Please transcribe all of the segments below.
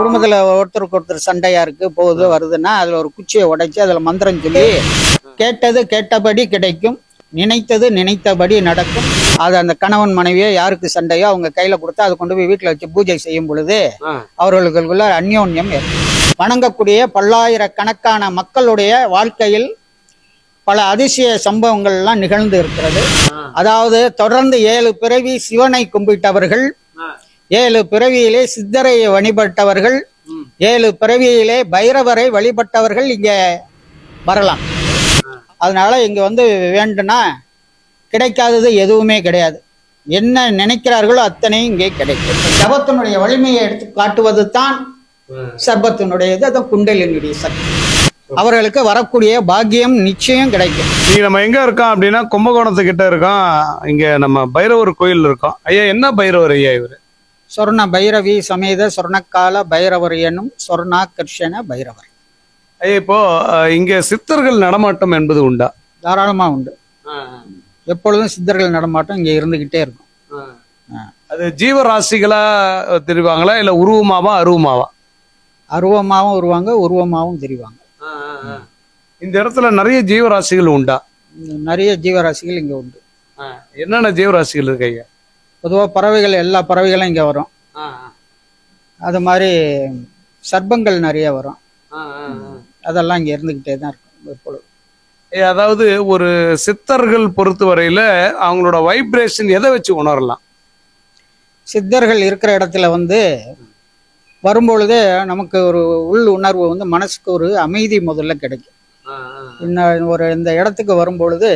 குடும்பத்துல ஒருத்தருக்கு ஒருத்தர் சண்டையா இருக்கு போகுது வருதுன்னா அதுல ஒரு குச்சியை உடைச்சு அதுல மந்திரம் சொல்லி கேட்டது கேட்டபடி கிடைக்கும், நினைத்தது நினைத்தபடி நடக்கும். அது அந்த கணவன் மனைவியோ யாருக்கு சண்டையோ அவங்க கையில கொடுத்தா அதை கொண்டு போய் வீட்டுல வச்சு பூஜை செய்யும் பொழுது அவர்களுக்குள்ள அந்யோன்யம் ஏற்படும். வணங்கக்கூடிய பல்லாயிரக்கணக்கான மக்களுடைய வாழ்க்கையில் பல அதிசய சம்பவங்கள் எல்லாம் நிகழ்ந்து இருக்கிறது. அதாவது தொடர்ந்து 7 பிறவி சிவனை கும்பிட்டவர்கள், 7 பிறவியிலே சித்தரை வழிபட்டவர்கள், 7 பிறவியிலே பைரவரை வழிபட்டவர்கள் இங்க வரலாம். அதனால இங்க வந்து வேண்டுனா கிடைக்காதது எதுவுமே கிடையாது. என்ன நினைக்கிறார்களோ அத்தனையும் இங்கே கிடைக்கும். சபத்தினுடைய வலிமையை எடுத்து காட்டுவது தான் சர்பத்தினுடையது, அது குண்டலினுடைய சக்தி. அவர்களுக்கு வரக்கூடிய பாக்கியம் நிச்சயம் கிடைக்கும். நீங்க நம்ம எங்க இருக்கோம் அப்படின்னா கும்பகோணத்துக்கிட்ட இருக்கோம். இங்க நம்ம பைரவர் கோயில் இருக்கோம். ஐயா என்ன பைரவர் ஐயா இவரு? சொர்ண பைரவி சமேத சொர்ணக்கால பைரவர் என்னும் சொர்ணாகர்ஷண பைரவர். ஐயா இப்போ இங்க சித்தர்கள் நடமாட்டம் என்பது உண்டா? தாராளமா உண்டு. எப்பொழுதும் சித்தர்கள் நடமாட்டம் இங்க இருந்துகிட்டே இருக்கும். அது ஜீவராசிகளா தெரிவாங்களா இல்ல உருவமாவா அருவமாவா? அருவமாவும் வருவாங்க, உருவமாவும் தெரிவாங்க. இந்த இடத்துல நிறைய ஜீவராசிகள் உண்டா? நிறைய ஜீவராசிகள் இங்க உண்டு. என்னென்ன ஜீவராசிகள் இருக்கு ஐயா? பொதுவா பறவைகள், எல்லா பறவைகளும் இங்க வரும். அது மாதிரி சர்ப்பங்கள் நிறைய வரும். அதெல்லாம் இங்க இருந்துகிட்டே தான் இருக்கும் எப்பொழுதும். அதாவது ஒரு சித்தர்கள் பொறுத்த வரையில அவங்களோட வைப்ரேஷன் எதை வச்சு உணரலாம்? சித்தர்கள் இருக்கிற இடத்துல வந்து வரும்பொழுதே நமக்கு ஒரு உள் உணர்வு வந்து மனசுக்கு ஒரு அமைதி முதல்ல கிடைக்கும். இந்த இடத்துக்கு வரும்பொழுது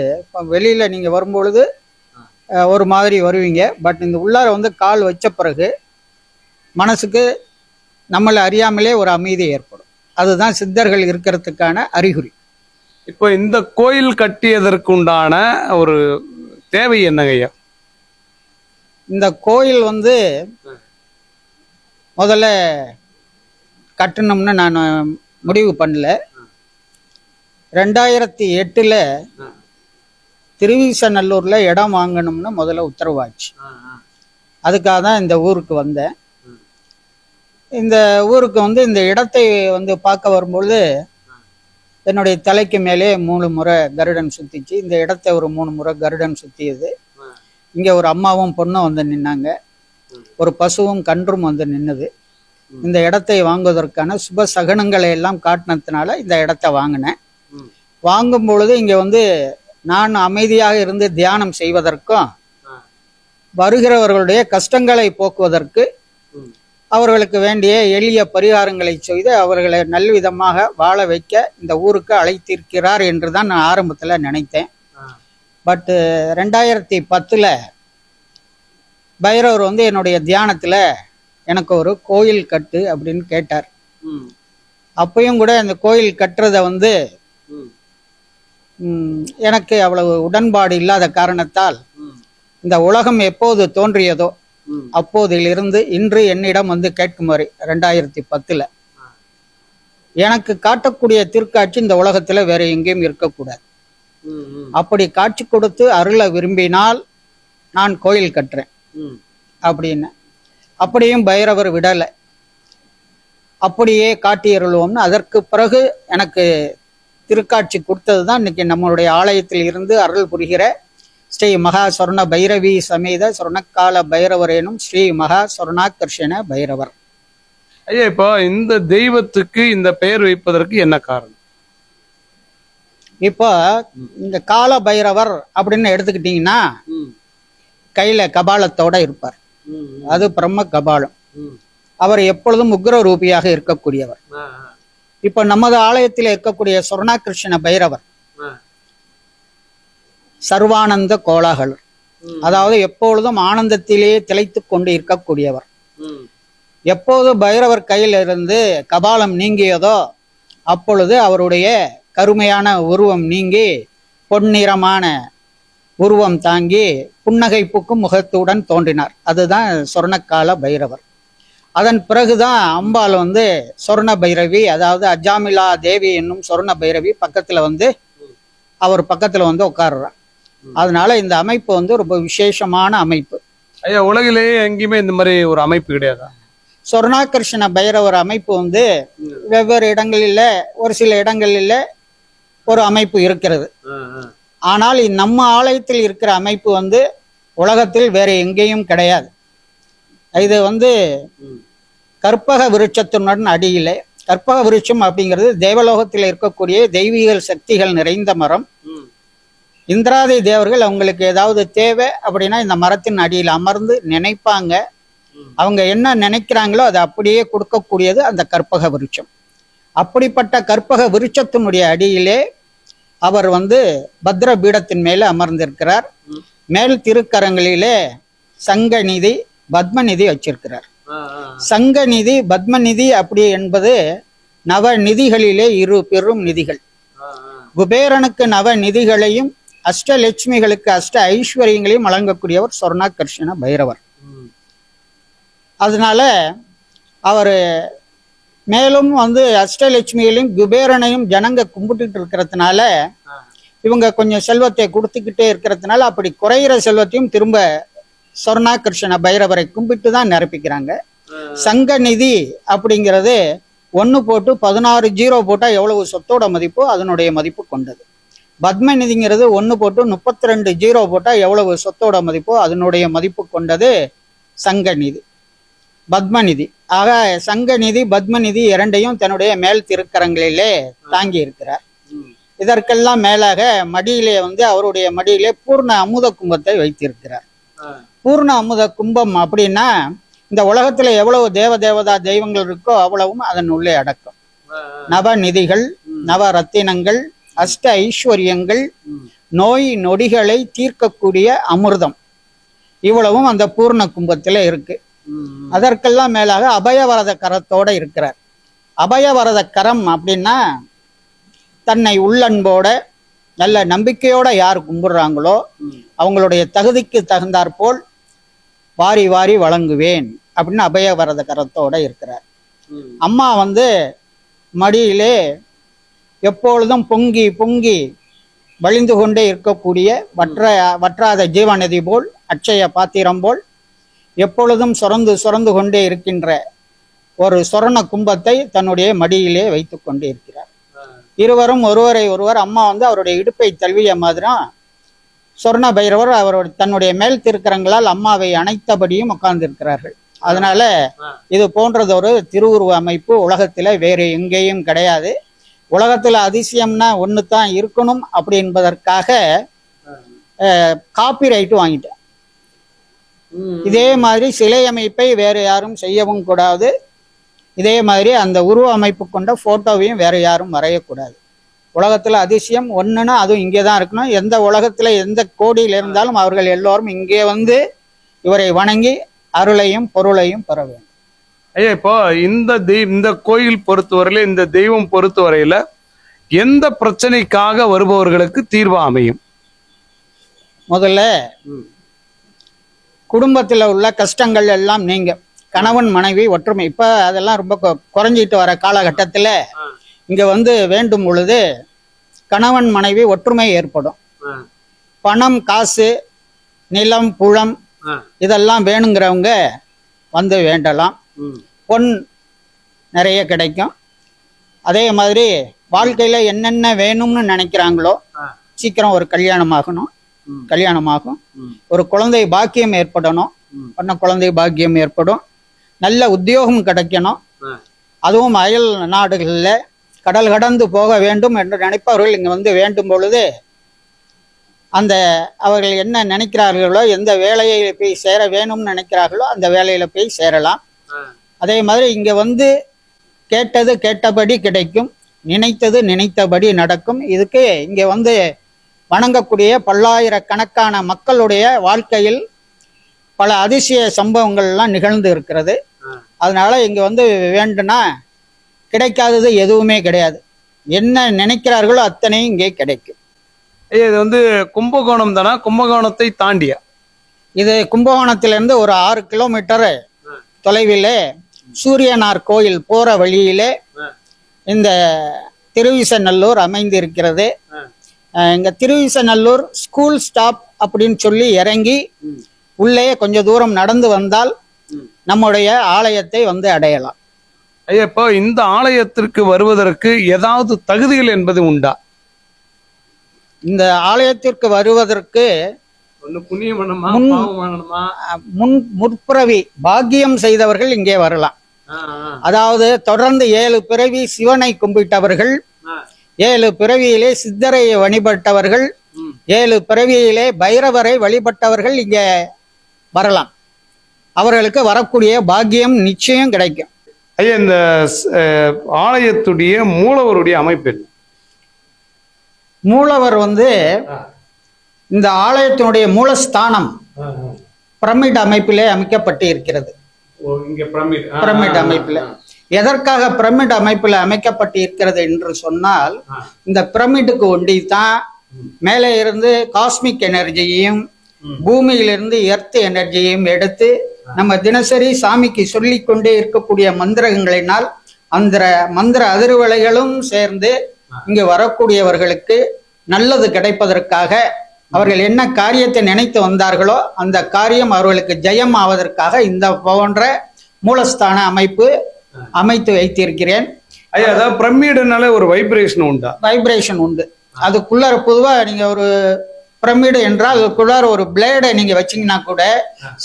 வெளியில நீங்க வரும்பொழுது ஒரு மாதிரி வருவீங்க. பட் இந்த உள்ளார வந்து கால் வச்ச பிறகு மனசுக்கு நம்மளை அறியாமலே ஒரு அமைதி ஏற்படும். அதுதான் சித்தர்கள் இருக்கிறதுக்கான அறிகுறி. இப்போ இந்த கோயில் கட்டியதற்கு உண்டான ஒரு தேவை என்னங்கய்யா? இந்த கோயில் வந்து முதல்ல கட்டணும்னு நான் முடிவு பண்ணல. 2008 திருவிசநல்லூர்ல இடம் வாங்கணும்னு முதல்ல உத்தரவாச்சு. அதுக்காக தான் இந்த ஊருக்கு வந்தேன். இந்த ஊருக்கு வந்து இந்த இடத்தை வந்து பார்க்க வரும்பொழுது என்னுடைய தலைக்கு மேலே 3 முறை கருடன் சுத்திச்சு. இந்த இடத்தை ஒரு 3 முறை கருடன் சுத்தியது. இங்க ஒரு அம்மாவும் பொண்ணும் வந்து நின்னாங்க, ஒரு பசுவும் கன்றும் வந்து நின்னது. இந்த இடத்தை வாங்குவதற்கான சுப சகனங்களை எல்லாம் காட்டினதுனால இந்த இடத்தை வாங்கினேன். வாங்கும் பொழுது இங்க வந்து நான் அமைதியாக இருந்து தியானம் செய்வதற்கும் வருகிறவர்களுடைய கஷ்டங்களை போக்குவதற்கு அவர்களுக்கு வேண்டிய எளிய பரிகாரங்களை செய்து அவர்களை நல்விதமாக வாழ வைக்க இந்த ஊருக்கு அழைத்திருக்கிறார் என்று தான் நான் ஆரம்பத்தில் நினைத்தேன். பட் 2010 பைரவர் வந்து என்னுடைய தியானத்தில் எனக்கு ஒரு கோயில் கட்டு அப்படின்னு கேட்டார். அப்பயும் கூட அந்த கோயில் கட்டுறத வந்து எனக்கு அவ்வளவு உடன்பாடு இல்லாத காரணத்தால் இந்த உலகம் எப்போது தோன்றியதோ அப்போதிலிருந்து இன்று என்னிடம் வந்து கேட்கும் வரை 2010 எனக்கு காட்டக்கூடிய திருக்காட்சி இந்த உலகத்துல வேற எங்கேயும் இருக்கக்கூடாது. அப்படி காட்சி கொடுத்து அருளை விரும்பினால் நான் கோயில் கட்டுறேன் அப்படின்னு. அப்படியும் பைரவர் விடலை. அப்படியே காட்டியருள்வோம்னு அதற்கு பிறகு எனக்கு திருக்காட்சி கொடுத்ததுதான் இன்னைக்கு நம்மளுடைய ஆலயத்தில் இருந்து அருள் புரிகிற ஸ்ரீ மகா சொர்ண பைரவி சமேத சொர்ணக்கால பைரவர் எனும் ஸ்ரீ மகா சொர்ணாகர்ஷண பைரவர். ஐயா இப்போ இந்த தெய்வத்துக்கு இந்த பெயர் வைப்பதற்கு என்ன காரணம்? இப்போ இந்த கால பைரவர் அப்படின்னு எடுத்துக்கிட்டீங்கன்னா கையில கபாலத்தோட இருப்பார். அது பிரம்ம கபாலம். அவர் எப்பொழுதும் உக்ர ரூபியாக இருக்கக்கூடியவர். இப்ப நமது ஆலயத்தில் இருக்கக்கூடிய சொர்ணாகிருஷ்ண பைரவர் சர்வானந்த கோலாகலர், அதாவது எப்பொழுதும் ஆனந்தத்திலே திளைத்து கொண்டு இருக்கக்கூடியவர். எப்போது பைரவர் கையில் இருந்து கபாலம் நீங்கியதோ அப்பொழுது அவருடைய கருமையான உருவம் நீங்கி பொன்னிறமான உருவம் தாங்கி புன்னகை பூக்கும் முகத்துடன் தோன்றினார். அதுதான் சொர்ணக்கால பைரவர். அதன் பிறகுதான் அம்பாள் வந்து சொர்ண பைரவி, அதாவது அஜாமிலா தேவி என்னும் சொர்ண பைரவி பக்கத்துல வந்து அவர் பக்கத்துல வந்து உட்கார்றார். அதனால இந்த அமைப்பு வந்து ரொம்ப விசேஷமான அமைப்பு. ஐயா உலகிலேயே எங்கேயுமே இந்த மாதிரி ஒரு அமைப்பு கிடையாதா? சொர்ணாகர்ஷண பைரவர் அமைப்பு வந்து வெவ்வேறு இடங்களில் ஒரு சில இடங்களில் ஒரு அமைப்பு இருக்கிறது. ஆனால் நம்ம ஆலயத்தில் இருக்கிற அமைப்பு வந்து உலகத்தில் வேற எங்கேயும் கிடையாது. இது வந்து கற்பக விருட்சத்தினுடன் அடியிலே, கற்பக விருட்சம் அப்படிங்கிறது தேவலோகத்தில் இருக்கக்கூடிய தெய்வீக சக்திகள் நிறைந்த மரம். இந்திராதி தேவர்கள் அவங்களுக்கு ஏதாவது தேவை அப்படின்னா இந்த மரத்தின் அடியில் அமர்ந்து நினைப்பாங்க. அவங்க என்ன நினைக்கிறாங்களோ அதை அப்படியே கொடுக்கக்கூடியது அந்த கற்பக விருட்சம். அப்படிப்பட்ட கற்பக விருட்சத்தினுடைய அடியிலே அவர் வந்து பத்ர பீடத்தின் மேலே அமர்ந்திருக்கிறார். மேல் திருக்கரங்களிலே சங்கநிதி பத்மநிதி வச்சிருக்கிறார். சங்கநிதி பத்மநிதி அப்படி என்பது நவநிதிகளிலே இரு பெரும் நிதிகள். குபேரனுக்கு நவ நிதிகளையும் அஷ்டலட்சுமிகளுக்கு அஷ்ட ஐஸ்வர்யங்களையும் வழங்கக்கூடியவர் சொர்ணாகர்ஷண பைரவர். அதனால அவர் மேலும் வந்து அஷ்டலட்சுமிகளையும் குபேரனையும் ஜனங்க கும்பிட்டுட்டு இருக்கிறதுனால இவங்க கொஞ்சம் செல்வத்தை கொடுத்துக்கிட்டே இருக்கிறதுனால அப்படி குறையிற செல்வத்தையும் திரும்ப சொர்ணாகர்ஷண பைரவரை கும்பிட்டு தான் நிரப்பிக்கிறாங்க. சங்கநிதி அப்படிங்கிறது 1 போட்டு 16 0 போட்டால் எவ்வளவு சொத்தோட மதிப்போ அதனுடைய மதிப்பு கொண்டது. பத்மநிதிங்கிறது 1 போட்டு 32 0 போட்டால் எவ்வளவு சொத்தோட மதிப்போ அதனுடைய மதிப்பு கொண்டது சங்கநிதி பத்மநிதி. ஆக சங்கநிதி பத்மநிதி இரண்டையும் தன்னுடைய மேல் திருக்கரங்களிலே தாங்கி இருக்கிறார். இதற்கெல்லாம் மேலாக மடியிலே வந்து அவருடைய மடியிலே பூர்ண அமுத கும்பத்தை வைத்திருக்கிறார். பூர்ண அமுத கும்பம் அப்படின்னா இந்த உலகத்துல எவ்வளவு தேவதா தெய்வங்கள் இருக்கோ அவ்வளவும் அதன் உள்ளே அடக்கம். நவநிதிகள், நவ ரத்தினங்கள், அஷ்ட ஐஸ்வர்யங்கள், நோய் நொடிகளை தீர்க்கக்கூடிய அமிர்தம் இவ்வளவும் அந்த பூர்ண கும்பத்துல இருக்கு. அதற்கெல்லாம் மேலாக அபயவரத கரத்தோட இருக்கிறார். அபயவரத கரம் அப்படின்னா தன்னை உள்ளன்போட நல்ல நம்பிக்கையோட யார் கும்பிடுறாங்களோ அவங்களுடைய தகுதிக்கு தகுந்தாற்போல் வாரி வாரி வழங்குவேன் அப்படின்னு அபயவரத கரத்தோட இருக்கிறார். அம்மா வந்து மடியிலே எப்பொழுதும் பொங்கி பொங்கி வழிந்து கொண்டே இருக்கக்கூடிய வற்றாத ஜீவநதி போல், அட்சய பாத்திரம் போல் எப்பொழுதும் சுரந்து கொண்டே இருக்கின்ற ஒரு சொர்ண கும்பத்தை தன்னுடைய மடியிலே வைத்து கொண்டே இருக்கிறார். இருவரும் ஒருவரை ஒருவர், அம்மா வந்து அவருடைய இடுப்பை தழுவிய மாதிரியும் சொர்ண பைரவர் அவருடைய தன்னுடைய மேல் திருக்கரங்களால் அம்மாவை அணைத்தபடியும் உட்கார்ந்து இருக்கிறார்கள். அதனால இது போன்றது ஒரு திருவுருவ அமைப்பு உலகத்துல வேறு எங்கேயும் கிடையாது. உலகத்துல அதிசயம்னா ஒன்று தான் இருக்கணும் அப்படி என்பதற்காக காப்பிரைட் வாங்கிட்டேன். இதே மாதிரி சிலை அமைப்பை வேறு யாரும் செய்யவும் கூடாது. இதே மாதிரி அந்த உருவ அமைப்பு கொண்ட போட்டோவையும் வேற யாரும் வரையக்கூடாது. உலகத்துல அதிசயம் ஒண்ணுன்னா அதுவும் இங்கே தான் இருக்கணும். எந்த உலகத்துல எந்த கோடியில் இருந்தாலும் அவர்கள் எல்லோரும் இங்கே வந்து இவரை வணங்கி அருளையும் பொருளையும் பெற வேண்டும். ஐயா, இப்போ இந்த கோயில் பொறுத்தவரையில, இந்த தெய்வம் பொறுத்தவரையில எந்த பிரச்சனைக்காக வருபவர்களுக்கு தீர்வா அமையும்? முதல்ல குடும்பத்துல உள்ள கஷ்டங்கள் எல்லாம் நீங்க, கணவன் மனைவி ஒற்றுமை. இப்ப அதெல்லாம் ரொம்ப குறைஞ்சிட்டு வர காலகட்டத்துல இங்க வந்து வேண்டும் பொழுது கணவன் மனைவி ஒற்றுமை ஏற்படும். பணம், காசு, நிலம், புலம் இதெல்லாம் வேணுங்கிறவங்க வந்து வேண்டலாம். பொன் நிறைய கிடைக்கும். அதே மாதிரி வாழ்க்கையில என்னென்ன வேணும்னு நினைக்கிறாங்களோ சீக்கிரம் ஒரு கல்யாணமாகும். ஒரு குழந்தை பாக்கியம் ஏற்படணும், குழந்தை பாக்கியம் ஏற்படும். நல்ல உத்தியோகம் கிடைக்கணும். அதுவும் அயல் நாடுகளில் கடல் கடந்து போக வேண்டும் என்று நினைப்பவர்கள் இங்கே வந்து வேண்டும் பொழுது அந்த அவர்கள் என்ன நினைக்கிறார்களோ, எந்த வேலையை போய் சேர வேணும்னு நினைக்கிறார்களோ அந்த வேலையில போய் சேரலாம். அதே மாதிரி இங்க வந்து கேட்டது கேட்டபடி கிடைக்கும், நினைத்தது நினைத்தபடி நடக்கும். இதுக்கு இங்க வந்து வணங்கக்கூடிய பல்லாயிரக்கணக்கான மக்களுடைய வாழ்க்கையில் பல அதிசய சம்பவங்கள் எல்லாம் நிகழ்ந்து இருக்கிறது. அதனால இங்க வந்து வேண்டுனா கிடைக்காதது எதுவுமே கிடையாது. என்ன நினைக்கிறார்களோ அத்தனையும் இங்கே கிடைக்கும். இது வந்து கும்பகோணம் தானா? கும்பகோணத்தை தாண்டியா? இது கும்பகோணத்திலிருந்து ஒரு 6 கிலோமீட்டர் தொலைவிலே சூரியனார் கோயில் போற வழியிலே இந்த திருவிசநல்லூர் அமைந்திருக்கிறது. இங்க திருவிசநல்லூர் ஸ்கூல் ஸ்டாப் அப்படின்னு சொல்லி இறங்கி உள்ளே கொஞ்சம் தூரம் நடந்து வந்தால் நம்முடைய ஆலயத்தை வந்து அடையலாம். ஐயா, இப்போ இந்த ஆலயத்திற்கு வருவதற்கு ஏதாவது தகுதிகள் என்பது உண்டா? இந்த ஆலயத்திற்கு வருவதற்கு முற்பிறவி பாக்கியம் செய்தவர்கள் இங்கே வரலாம். அதாவது தொடர்ந்து 7 பிறவி சிவனை கும்பிட்டவர்கள், 7 பிறவியிலே சித்தரை வழிபட்டவர்கள், 7 பிறவியிலே பைரவரை வழிபட்டவர்கள் இங்கே வரலாம். அவர்களுக்கு வரக்கூடிய பாக்கியம் நிச்சயம் கிடைக்கும். ஐயா, இந்த ஆலயத்துடைய மூலவருடைய அமைப்பு என்ன? மூலவர் வந்து இந்த ஆலயத்தினுடைய மூலஸ்தானம் பிரமிட் அமைப்பிலே அமைக்கப்பட்டு இருக்கிறது. பிரமிட் அமைப்பில் எதற்காக பிரமிட் அமைப்பில் அமைக்கப்பட்டு இருக்கிறது என்று சொன்னால், இந்த பிரமிடுக்கு ஒண்டி தான் மேலே இருந்து காஸ்மிக் எனர்ஜியையும் பூமியிலிருந்து எர்த் எனர்ஜியையும் எடுத்து நம்ம தினசரி சாமிக்கு சொல்லிக் கொண்டே இருக்கக்கூடிய மந்திரங்களினால் அந்த மந்திர அதிர்வலைகளும் சேர்ந்து இங்கு வரக்கூடியவர்களுக்கு நல்லது கிடைப்பதற்காக, அவர்கள் என்ன காரியத்தை நினைத்து வந்தார்களோ அந்த காரியம் அவர்களுக்கு ஜெயம் ஆவதற்காக இந்த போன்ற மூலஸ்தான அமைப்பு அமைத்து வைத்திருக்கிறேன். ஐயா, அதாவது பிரமிடுனால ஒரு வைப்ரேஷன் உண்டா? வைப்ரேஷன் உண்டு. அதுக்குள்ளார பொதுவா நீங்க ஒரு பிரமிடு என்றால் அதுக்குள்ளார ஒரு பிளேடை நீங்க வச்சீங்கன்னா கூட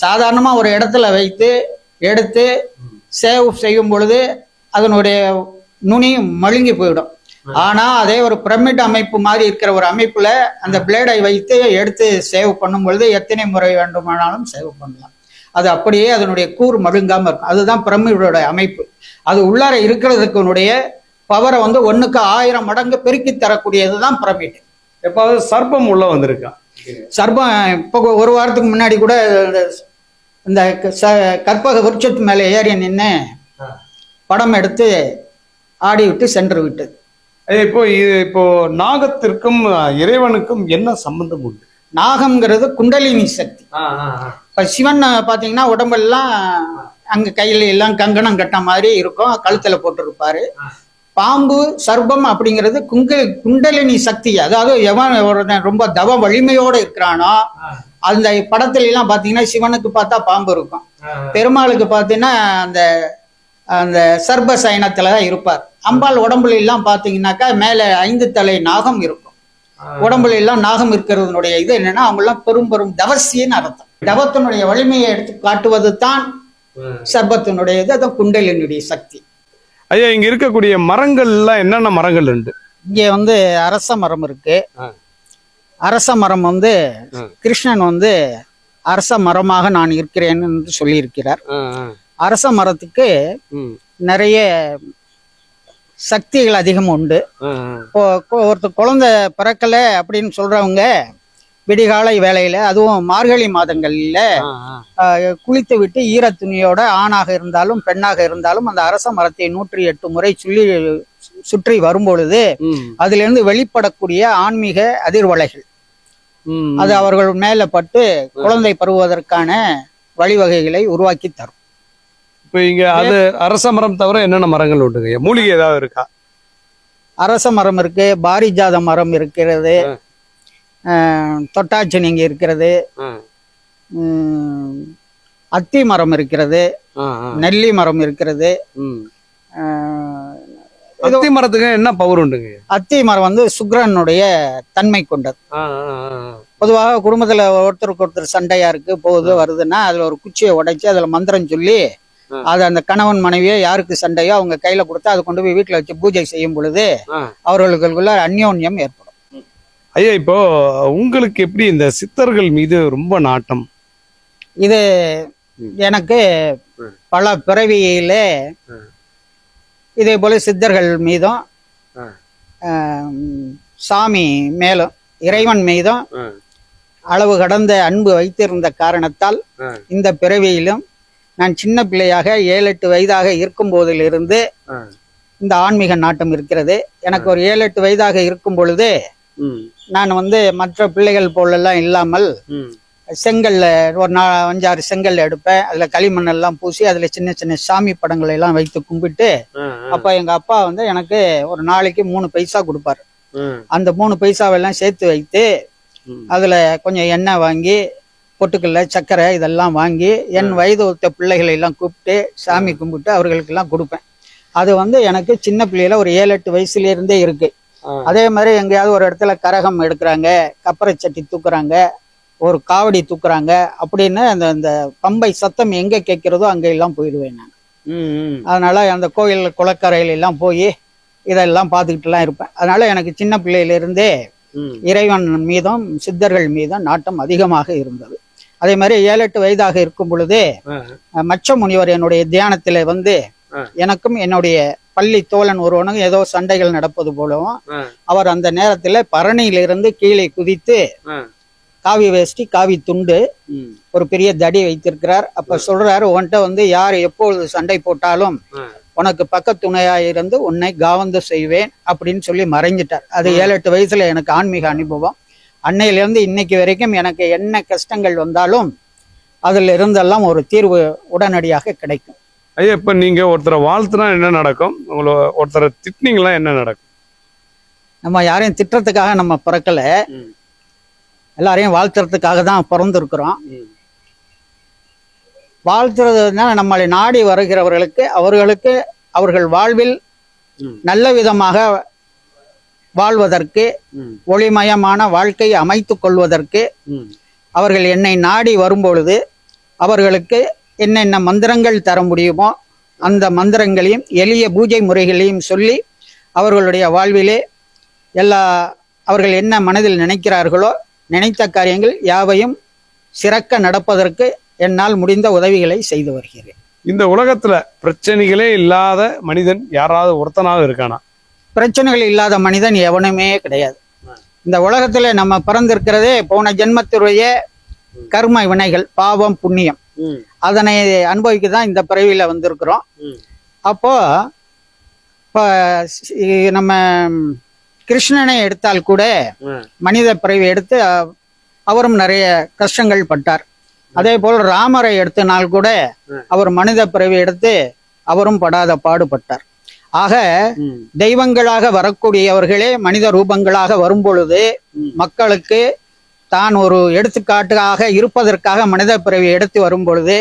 சாதாரணமா ஒரு இடத்துல வைத்து எடுத்து சேவ் செய்யும் பொழுது அதனுடைய நுனி மழுங்கி போயிடும். ஆனா அதே ஒரு பிரமிட் அமைப்பு மாதிரி இருக்கிற ஒரு அமைப்புல அந்த பிளேடை வைத்து எடுத்து சேவ் பண்ணும் பொழுது எத்தனை முறை வேண்டுமானாலும் சேவ் பண்ணலாம். அது அப்படியே அதனுடைய கூர் மழுங்காம இருக்கும். அதுதான் பிரமிடோட அமைப்பு. அது உள்ளார இருக்கிறதுக்குனுடைய பவரை வந்து 1க்கு 1000 மடங்கு பெருக்கி தரக்கூடியதுதான் பிரமிட். எப்பாவது சர்ப்பம் உள்ள வந்திருக்கா? சர்ப்பம் இப்போ ஒரு வாரத்துக்கு முன்னாடி கூட இந்த கற்பக விருட்சத்து மேலே ஏறி நின்று படம் எடுத்து ஆடி விட்டு சென்று விட்டது. இப்போ நாகத்திற்கும் இறைவனுக்கும் என்ன சம்பந்தம் உண்டு? நாகம்ங்கிறது குண்டலினி சக்தி. இப்ப சிவன் பாத்தீங்கன்னா உடம்பெல்லாம் அங்க கையில எல்லாம் கங்கணம் கட்ட மாதிரி இருக்கும், கழுத்துல போட்டிருப்பாரு. பாம்பு சர்ப்பம் அப்படிங்கிறது குண்டலினி சக்தி. அதாவது எவன் ரொம்ப தவ வலிமையோட இருக்கிறானோ அந்த படத்துல எல்லாம் பாத்தீங்கன்னா சிவனுக்கு பார்த்தா பாம்பு இருக்கும், பெருமாளுக்கு பாத்தீங்கன்னா அந்த அந்த சர்ப சயனத்துலதான் இருப்பார். அம்பாள் உடம்புல எல்லாம் பாத்தீங்கன்னாக்கா மேல 5 தலை நாகம் இருக்கும். உடம்புல எல்லாம் நாகம் இருக்கிறதுனுடைய இது என்னன்னா அவங்க எல்லாம் பெரும் பெரும் தவசின்னு அர்த்தம். தவத்தினுடைய வலிமையை எடுத்து காட்டுவது தான் சர்பத்தினுடைய இது, அதான் குண்டலினுடைய சக்தி. ஐயா, இங்க இருக்கக்கூடிய மரங்கள்லாம் என்னென்ன மரங்கள் உண்டு? இங்க வந்து அரச மரம் இருக்கு. அரச மரம் வந்து கிருஷ்ணன் வந்து அரச மரமாக நான் இருக்கிறேன் என்று சொல்லியிருக்கிறார். அரச மரத்துக்கு நிறைய சக்திகள் அதிகம் உண்டு. ஒருத்தர் குழந்தை பிறக்கல அப்படின்னு சொல்றவங்க விடிகாலை வேளையில, அதுவும் மார்கழி மாதங்கள்ல குளித்து விட்டு ஈர துணியோட ஆணாக இருந்தாலும் பெண்ணாக இருந்தாலும் அந்த அரச மரத்தை 108 முறை சுற்றி வரும்பொழுது அதுல இருந்து வெளிப்படக்கூடிய ஆன்மீக அதிர்வலைகள் அது அவர்கள் மேல பட்டு குழந்தை பருவதற்கான வழிவகைகளை உருவாக்கி தரும். இப்ப இங்க அது அரச மரம் தவிர என்னென்ன மரங்கள் உண்டுங்க? மூலிகை ஏதாவது இருக்கா? அரச மரம் இருக்கு, பாரிஜாத மரம் இருக்கிறது, தொட்டாச்சினிங்க இருக்கிறது, அத்தி மரம் இருக்கிறது, நெல்லி மரம் இருக்கிறது. அத்தி மரத்துக்கு என்ன பவர் உண்டுங்க? அத்தி மரம் வந்து சுக்கிரனுடைய தன்மை கொண்டது. பொதுவாக குடும்பத்துல ஒருத்தருக்கு ஒருத்தர் சண்டையா இருக்கு போகுது வருதுன்னா அதுல ஒரு குச்சியை உடைச்சு அதுல மந்திரம் சொல்லி அது அந்த கணவன் மனைவியோ யாருக்கு சண்டையோ அவங்க கையில கொடுத்து அதை கொண்டு போய் வீட்டுல வச்சு பூஜை செய்யும் பொழுது அவர்களுக்குள்ள அந்யோன்யம் ஏற்படும். ஐயா, இப்போ உங்களுக்கு எப்படி இந்த சித்தர்கள் மீது ரொம்ப நாட்டம்? இது எனக்கு பல பிறவியிலே இதே போல சித்தர்கள் மீதும் சாமி மேலும் இறைவன் மீதும் அளவு கடந்த அன்பு வைத்திருந்த காரணத்தால் இந்த பிறவியிலும் நான் சின்ன பிள்ளையாக 7-8 வயதாக இருக்கும் போதிலிருந்து இந்த ஆன்மீக நாட்டம் இருக்கிறது. எனக்கு ஒரு 7-8 வயதாக இருக்கும் பொழுது நான் வந்து மற்ற பிள்ளைகள் போலெல்லாம் இல்லாமல் செங்கல்ல ஒரு 5-6 செங்கல் எடுப்பேன். அதுல களிமண் எல்லாம் பூசி அதுல சின்ன சின்ன சாமி படங்களை எல்லாம் வைத்து கும்பிட்டு அப்ப எங்க அப்பா வந்து எனக்கு ஒரு நாளைக்கு 3 பைசா கொடுப்பாரு. அந்த 3 பைசாவெல்லாம் சேர்த்து வைத்து அதுல கொஞ்சம் எண்ணெய் வாங்கி பொட்டுக்கல்ல சர்க்கரை இதெல்லாம் வாங்கி என் வயது ஒத்த பிள்ளைகளை எல்லாம் கூப்பிட்டு சாமி கும்பிட்டு அவர்களுக்கெல்லாம் கொடுப்பேன். அது வந்து எனக்கு சின்ன பிள்ளையில ஒரு 7-8 வயசுல இருந்தே இருக்கு. அதே மாதிரி எங்கேயாவது ஒரு இடத்துல கரகம் எடுக்கிறாங்க, கப்பரை சட்டி தூக்குறாங்க, ஒரு காவடி தூக்குறாங்க அப்படின்னு அந்த பம்பை சத்தம் எங்க கேட்கிறதோ அங்க எல்லாம் போயிடுவேன் நான். அதனால அந்த கோயில் குளக்கரையில எல்லாம் போய் இதெல்லாம் பார்த்துக்கிட்டு எல்லாம் இருப்பேன். அதனால எனக்கு சின்ன பிள்ளையில இருந்தே இறைவன் மீதும் சித்தர்கள் மீதும் நாட்டம் அதிகமாக இருந்தது. அதே மாதிரி 7-8 வயதாக இருக்கும் பொழுதே மச்ச முனிவர் என்னுடைய தியானத்துல வந்து எனக்கும் என்னுடைய பள்ளி தோழன் ஒருவனும் ஏதோ சண்டைகள் நடப்பது போலவும் அவர் அந்த நேரத்துல பரணியிலிருந்து கீழே குதித்து காவி வேஷ்டி காவி துண்டு ஒரு பெரிய தடி வைத்திருக்கிறார். அப்ப சொல்றாரு, உன்கிட்ட வந்து யார் எப்பொழுது சண்டை போட்டாலும் உனக்கு பக்கத்துணையா இருந்து உன்னை காவந்து செய்வேன் அப்படின்னு சொல்லி மறைஞ்சிட்டார். அது 7-8 வயசுல எனக்கு ஆன்மீக அனுபவம். அன்னையிலிருந்து இன்னைக்கு வரைக்கும் எனக்கு என்ன கஷ்டங்கள் வந்தாலும் அதுல இருந்தெல்லாம் ஒரு தீர்வு உடனடியாக கிடைக்கும். ஐயா, இப்ப நீங்க ஒருத்தரை வாழ்த்துனா என்ன நடக்கும்? உங்களை ஒருத்தரை திட்டினீங்களா என்ன நடக்கும்? நம்ம யாரையும் திட்டுறதுக்காக நம்ம பிறக்கல, எல்லாரையும் வாழ்த்துறதுக்காக தான் பிறந்திருக்கிறோம். வாழ்த்துறதுனா நம்மளை நாடி வருகிறவர்களுக்கு அவர்கள் வாழ்வில் நல்ல விதமாக வாழ்வதற்கு, ஒளிமயமான வாழ்க்கை அமைத்துக் கொள்வதற்கு அவர்கள் என்னை நாடி வரும்பொழுது அவர்களுக்கு என்னென்ன மந்திரங்கள் தர முடியுமோ அந்த மந்திரங்களையும் எளிய பூஜை முறைகளையும் சொல்லி அவர்களுடைய வாழ்விலே அவர்கள் என்ன மனதில் நினைக்கிறார்களோ நினைத்த காரியங்கள் யாவையும் சிறக்க நடப்பதற்கு என்னால் முடிந்த உதவிகளை செய்து வருகிறேன். இந்த உலகத்துல பிரச்சனைகளே இல்லாத மனிதன் யாராவது ஒருத்தனாக இருக்கானா? பிரச்சனைகள் இல்லாத மனிதன் எவனுமே கிடையாது. இந்த உலகத்துல நம்ம பிறந்திருக்கிறதே போன ஜென்மத்துடைய கர்ம வினைகள், பாவம் புண்ணியம், அதனை அனுபவிக்கதான் இந்த பிறவியில வந்திருக்கிறோம். அப்போ இப்ப நம்ம கிருஷ்ணனை எடுத்தால் கூட மனித பிறவி எடுத்து அவரும் நிறைய கஷ்டங்கள் பட்டார். அதே போல் ராமரை எடுத்தனால் கூட அவர் மனித பிறவி எடுத்து அவரும் படாத பாடுபட்டார். ஆக தெய்வங்களாக வரக்கூடியவர்களே மனித ரூபங்களாக வரும் பொழுது மக்களுக்கு தான் ஒரு எடுத்துக்காட்டாக இருப்பதற்காக மனித பிறவி எடுத்து வரும் பொழுது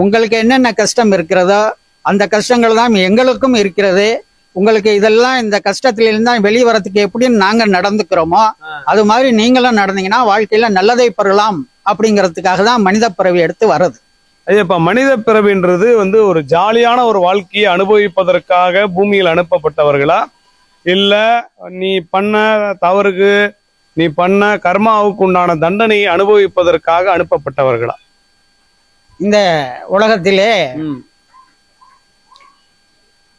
உங்களுக்கு என்னென்ன கஷ்டம் இருக்கிறதோ அந்த கஷ்டங்கள் தான் எங்களுக்கும் இருக்கிறது. உங்களுக்கு இதெல்லாம் இந்த கஷ்டத்திலிருந்து தான் வெளியே வரத்துக்கு எப்படின்னு நாங்க நடந்துக்கிறோமோ அது மாதிரி நீங்களும் நடந்தீங்கன்னா வாழ்க்கையில நல்லதை பெறலாம் அப்படிங்கிறதுக்காக தான் மனித பிறவி எடுத்து வர்றது. இப்ப மனித பிறவின்றது வந்து ஒரு ஜாலியான ஒரு வாழ்க்கையை அனுபவிப்பதற்காக பூமியில் அனுப்பப்பட்டவர்களா, இல்ல நீ பண்ண தவறுக்கு நீ பண்ண கர்மாவுக்கு உண்டான தண்டனையை அனுபவிப்பதற்காக அனுப்பப்பட்டவர்களா? இந்த உலகத்திலே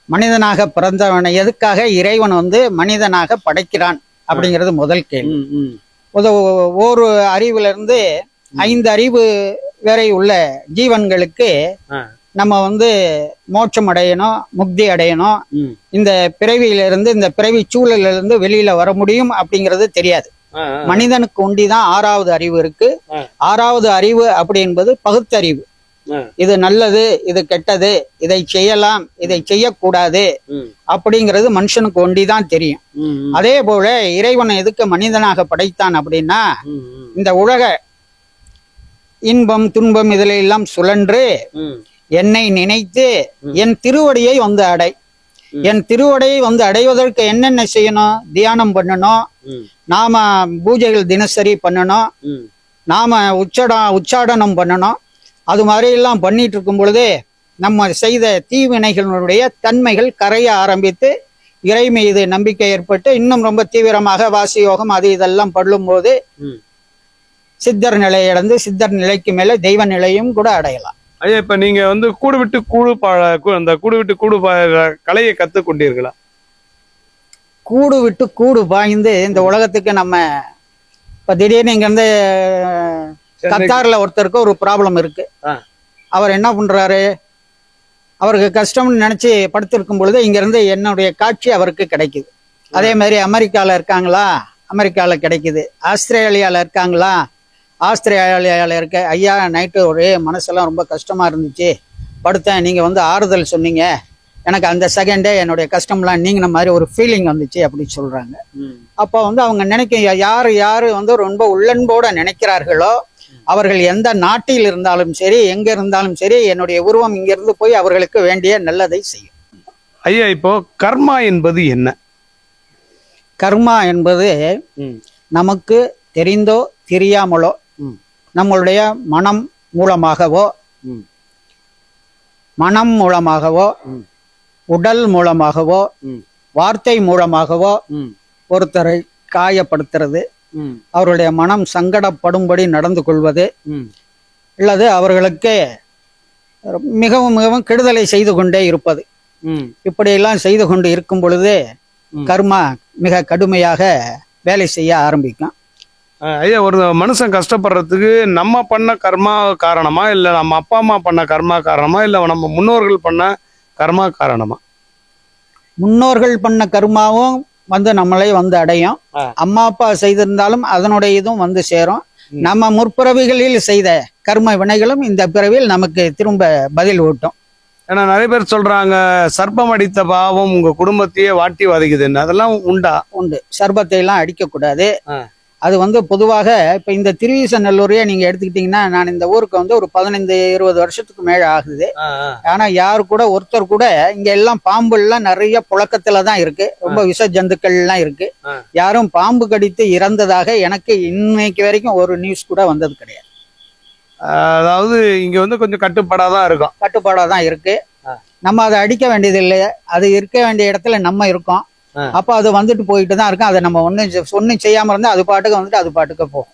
மனிதனாக பிறந்தவனை எதுக்காக இறைவன் வந்து மனிதனாக படைக்கிறான் அப்படிங்கிறது முதல் கேள்வி. ஒரு அறிவுல இருந்து 5 அறிவு வரை உள்ள ஜீவன்களுக்கு நம்ம வந்து மோட்சம் அடையணும், முக்தி அடையணும், இந்த பிறவியிலிருந்து இந்த பிறவி சூழலிலிருந்து இருந்து வெளியில வர முடியும் அப்படிங்கிறது தெரியாது. மனிதனுக்கு ஒண்டிதான் 6வது அறிவு இருக்கு. 6வது அறிவு அப்படி என்பது பகுத்தறிவு. இது நல்லது, இது கெட்டது, இதை செய்யலாம், இதை செய்யக்கூடாது அப்படிங்கிறது மனுஷனுக்கு ஒண்டிதான் தெரியும். அதே போல இறைவன் எதுக்கு மனிதனாக படைத்தான் அப்படின்னா இந்த உலக இன்பம் துன்பம் இதுல எல்லாம் சுழன்று என்னை நினைத்து என் திருவடியை வந்து அடை. என் திருவடியை வந்து அடைவதற்கு என்னென்ன செய்யணும்? தியானம் பண்ணணும், நாம பூஜைகள் தினசரி பண்ணணும், நாம உச்சாடனம் பண்ணணும். அது மாதிரி எல்லாம் பண்ணிட்டு இருக்கும் பொழுது நம்ம செய்த தீவினைகளுடைய தன்மைகள் கரைய ஆரம்பித்து இறை மீது நம்பிக்கை ஏற்பட்டு இன்னும் ரொம்ப தீவிரமாக வாசி யோகம் அது இதெல்லாம் படுலும் போது சித்தர் நிலையை அடைந்து சித்தர் நிலைக்கு மேல தெய்வ நிலையும் கூட அடையலாம். ஐயா, இப்ப நீங்க வந்து கூடு விட்டு கூடு கலையை கத்து கொண்டீர்களா? கூடு விட்டு கூடு பாய்ந்து இந்த உலகத்துக்கு நம்ம இப்ப திடீர்னு இங்க இருந்து கத்தார்ல ஒருத்தருக்கு ஒரு ப்ராப்ளம் இருக்கு. அவர் என்ன பண்றாரு, அவருக்கு கஷ்டம்னு நினைச்சு படுத்திருக்கும் பொழுது இங்க இருந்து என்னுடைய காட்சி அவருக்கு கிடைக்குது. அதே மாதிரி அமெரிக்கால இருக்காங்களா, அமெரிக்கால கிடைக்குது. ஆஸ்திரேலியால இருக்காங்களா, ஆஸ்திரேலியால இருக்க. ஐயா, நைட்டு ஒரே மனசெல்லாம் ரொம்ப கஷ்டமா இருந்துச்சு, படுத்தேன், நீங்க வந்து ஆறுதல் சொன்னீங்க, எனக்கு அந்த செகண்டே என்னுடைய கஷ்டம்லாம் நீங்கின மாதிரி ஒரு ஃபீலிங் வந்துச்சு அப்படின்னு சொல்றாங்க. அப்போ வந்து அவங்க நினைக்க யாரு வந்து ரொம்ப உள்ளன்போட நினைக்கிறார்களோ அவர்கள் எந்த நாட்டில் இருந்தாலும் சரி, எங்க இருந்தாலும் சரி, என்னுடைய உருவம் இங்கிருந்து போய் அவர்களுக்கு வேண்டிய நல்லதை செய்யும். ஐயா, இப்போ கர்மா என்பது என்ன? கர்மா என்பது நமக்கு தெரிந்தோ தெரியாமலோ நம்மளுடைய மனம் மூலமாகவோ உடல் மூலமாகவோ வார்த்தை மூலமாகவோ ஒருத்தரை காயப்படுத்துறது, அவருடைய மனம் சங்கடப்படும்படி நடந்து கொள்வது, அல்லது அவர்களுக்கு மிகவும் மிகவும் கெடுதலை செய்து கொண்டே இருப்பது, இப்படியெல்லாம் செய்து கொண்டு இருக்கும் பொழுது கர்மா மிக கடுமையாக வேலை செய்ய ஆரம்பிக்கும். ஐயா, ஒரு மனுஷன் கஷ்டப்படுறதுக்கு நம்ம பண்ண கர்மா காரணமா, இல்ல நம்ம அப்பா அம்மா பண்ண கர்மா காரணமா, இல்ல நம்ம முன்னோர்கள் பண்ண கர்மா காரணமா? முன்னோர்கள் பண்ண கர்மாவும் வந்து நம்மளை வந்து அடையும். அம்மா அப்பா செய்திருந்தாலும் அதனுடைய இதுவும் வந்து சேரும். நம்ம முற்பிறவிகளில் செய்த கர்ம வினைகளும் இந்த பிறவியில் நமக்கு திரும்ப பதில் ஊட்டும். ஏன்னா நிறைய பேர் சொல்றாங்க, சர்ப்பம் அடித்த பாவம் உங்க குடும்பத்தையே வாட்டி வதைக்குதுன்னு. அதெல்லாம் உண்டா? உண்டு. சர்ப்பத்தை எல்லாம் அடிக்க கூடாது. அது வந்து பொதுவாக இப்ப இந்த திருவீசநல்லூரையே நீங்க எடுத்துக்கிட்டீங்கன்னா, நான் இந்த ஊருக்கு வந்து ஒரு 15-20 வருஷத்துக்கு மேல ஆகுது. ஆனா யாரு கூட ஒருத்தர் கூட இங்க எல்லாம் பாம்பு எல்லாம் நிறைய புழக்கத்துலதான் இருக்கு. ரொம்ப விஷ ஜந்துக்கள் எல்லாம் இருக்கு. யாரும் பாம்பு கடித்து இறந்ததாக எனக்கு இன்னைக்கு வரைக்கும் ஒரு நியூஸ் கூட வந்தது கிடையாது. அதாவது இங்க வந்து கொஞ்சம் கட்டுப்பாடாதான் இருக்கும். கட்டுப்பாடாதான் இருக்கு. நம்ம அதை அடிக்க வேண்டியது இல்லை. அது இருக்க வேண்டிய இடத்துல நம்ம இருக்கோம். அப்ப அது வந்துட்டு போயிட்டு தான் இருக்கும். அதை நம்ம ஒன்னும் செய்யாம இருந்தா அது பாட்டுக்கு வந்துட்டு அது பாட்டுக்கு போகும்.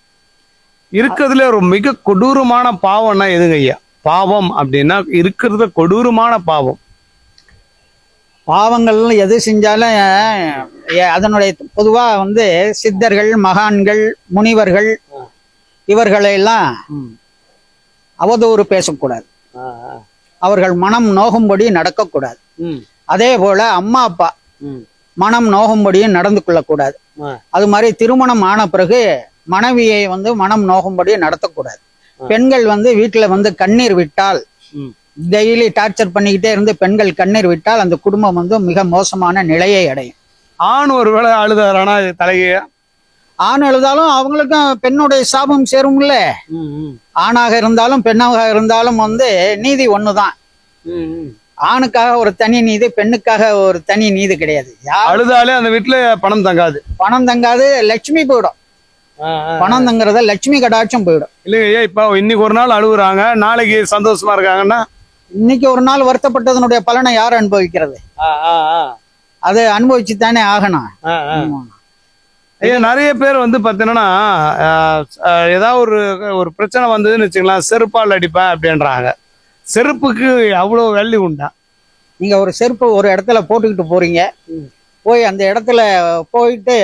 இருக்கிறதுல ஒரு மிக கொடூரமான பாவம்னா எதுங்க ஐயா? பாவம் அப்படின்னா இருக்கிறது கொடூரமான பாவம். பாவங்கள் எது செஞ்சாலும் அதனுடைய பொதுவா வந்து சித்தர்கள், மகான்கள், முனிவர்கள் இவர்களெல்லாம் அவதூறு பேசக்கூடாது. அவர்கள் மனம் நோகும்படி நடக்கக்கூடாது. அதே போல அம்மா அப்பா மனம் நோகும்படியும் நடந்து கொள்ளக்கூடாது. அது மாதிரி திருமணம் ஆன பிறகு மனைவியை வந்து மனம் நோகும்படி நடத்தக்கூடாது. பெண்கள் வந்து வீட்டுல வந்து கண்ணீர் விட்டால், டெய்லி டார்ச்சர் பண்ணிக்கிட்டே இருந்து பெண்கள் கண்ணீர் விட்டால் அந்த குடும்பம் வந்து மிக மோசமான நிலையை அடையும். ஆண் ஒரு வேளை அழுதாரானா தலைய, ஆண் எழுதாலும் அவங்களுக்கும் பெண்ணுடைய சாபம் சேரும்ல. ஆணாக இருந்தாலும் பெண்ணாக இருந்தாலும் வந்து நீதி ஒண்ணுதான். ஆணுக்காக ஒரு தனி நீதி, பெண்ணுக்காக ஒரு தனி நீதி கிடையாது. அழுதாலே அந்த வீட்டுல பணம் தங்காது. பணம் தங்காது, லட்சுமி போயிடும். பணம் தங்குறத லட்சுமி கடாட்சம் போயிடும். இல்லையா? இப்ப இன்னைக்கு ஒரு நாள் அழுகுறாங்க, நாளைக்கு சந்தோஷமா இருக்காங்கன்னா, இன்னைக்கு ஒரு நாள் வருத்தப்பட்டதனுடைய பலனை யார் அனுபவிக்கிறது? அதை அனுபவிச்சு தானே ஆகணும். ஐயா, நிறைய பேர் வந்து பாத்தீங்கன்னா ஏதாவது ஒரு பிரச்சனை வந்ததுன்னு வச்சுக்கலாம், செருப்பால் அடிப்பேன் அப்படின்றாங்க. செருப்புக்கு அவ்வளவு வேல்யூ உண்டா? நீங்க ஒரு செருப்பு ஒரு இடத்துல போட்டுக்கிட்டு போறீங்க, போய் அந்த இடத்துல போயிட்டு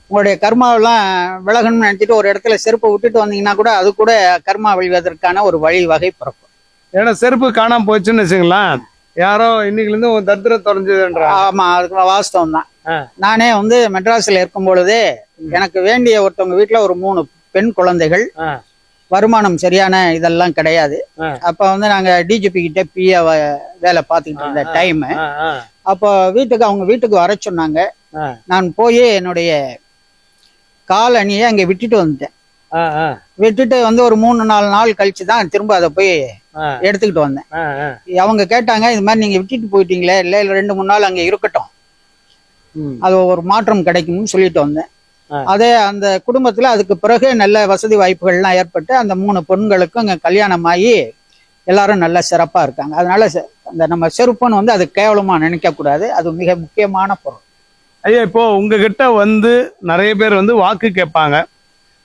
உங்களுடைய கர்மாவெல்லாம் விலகணும்னு நினைச்சிட்டு ஒரு இடத்துல செருப்பை விட்டுட்டு வந்தீங்கன்னா கூட அது கூட கர்மா விழுவதற்கான ஒரு வழி வகை பிறக்கும். ஏன்னா செருப்பு காணாம போச்சுன்னு வச்சுங்களேன், யாரோ இன்னைக்குல இருந்து ஒரு தத்திரம் தொலைஞ்சதுன்ற. ஆமா, அதுக்கு வாஸ்தவம் தான். நானே வந்து மெட்ராஸ்ல இருக்கும் பொழுது எனக்கு வேண்டிய ஒருத்தவங்க வீட்டுல ஒரு 3 பெண் குழந்தைகள், வருமானம் சரியான இதெல்லாம் கிடையாது. அப்ப வந்து நாங்க டிஜிபி கிட்ட பிஏ வேலை பார்த்துக்கிட்டு இருந்த டைம். அப்போ அவங்க வீட்டுக்கு வர சொன்னாங்க. நான் போய் என்னுடைய கால் அணியை அங்க விட்டுட்டு வந்துட்டேன். விட்டுட்டு வந்து ஒரு 3-4 நாள் கழிச்சு தான் திரும்ப அதை போய் எடுத்துக்கிட்டு வந்தேன். அவங்க கேட்டாங்க, இது மாதிரி நீங்க விட்டுட்டு போயிட்டீங்களே, இல்ல 2-3 நாள் அங்க இருக்கட்டும், அது ஒரு மாற்றம் கிடைக்கும்னு சொல்லிட்டு வந்தேன். அதே அந்த குடும்பத்துல அதுக்கு பிறகு நல்ல வசதி வாய்ப்புகள்லாம் ஏற்பட்டு அந்த 3 பெண்களுக்கும் அங்க கல்யாணம் ஆகி எல்லாரும் நல்ல சிறப்பா இருக்காங்க. அதனால அந்த நம்ம செருப்புன்னு வந்து அது கேவலமா நினைக்க கூடாது. அது மிக முக்கியமான பொருள். ஐயா, இப்போ உங்ககிட்ட வந்து நிறைய பேர் வந்து வாக்கு கேட்பாங்க.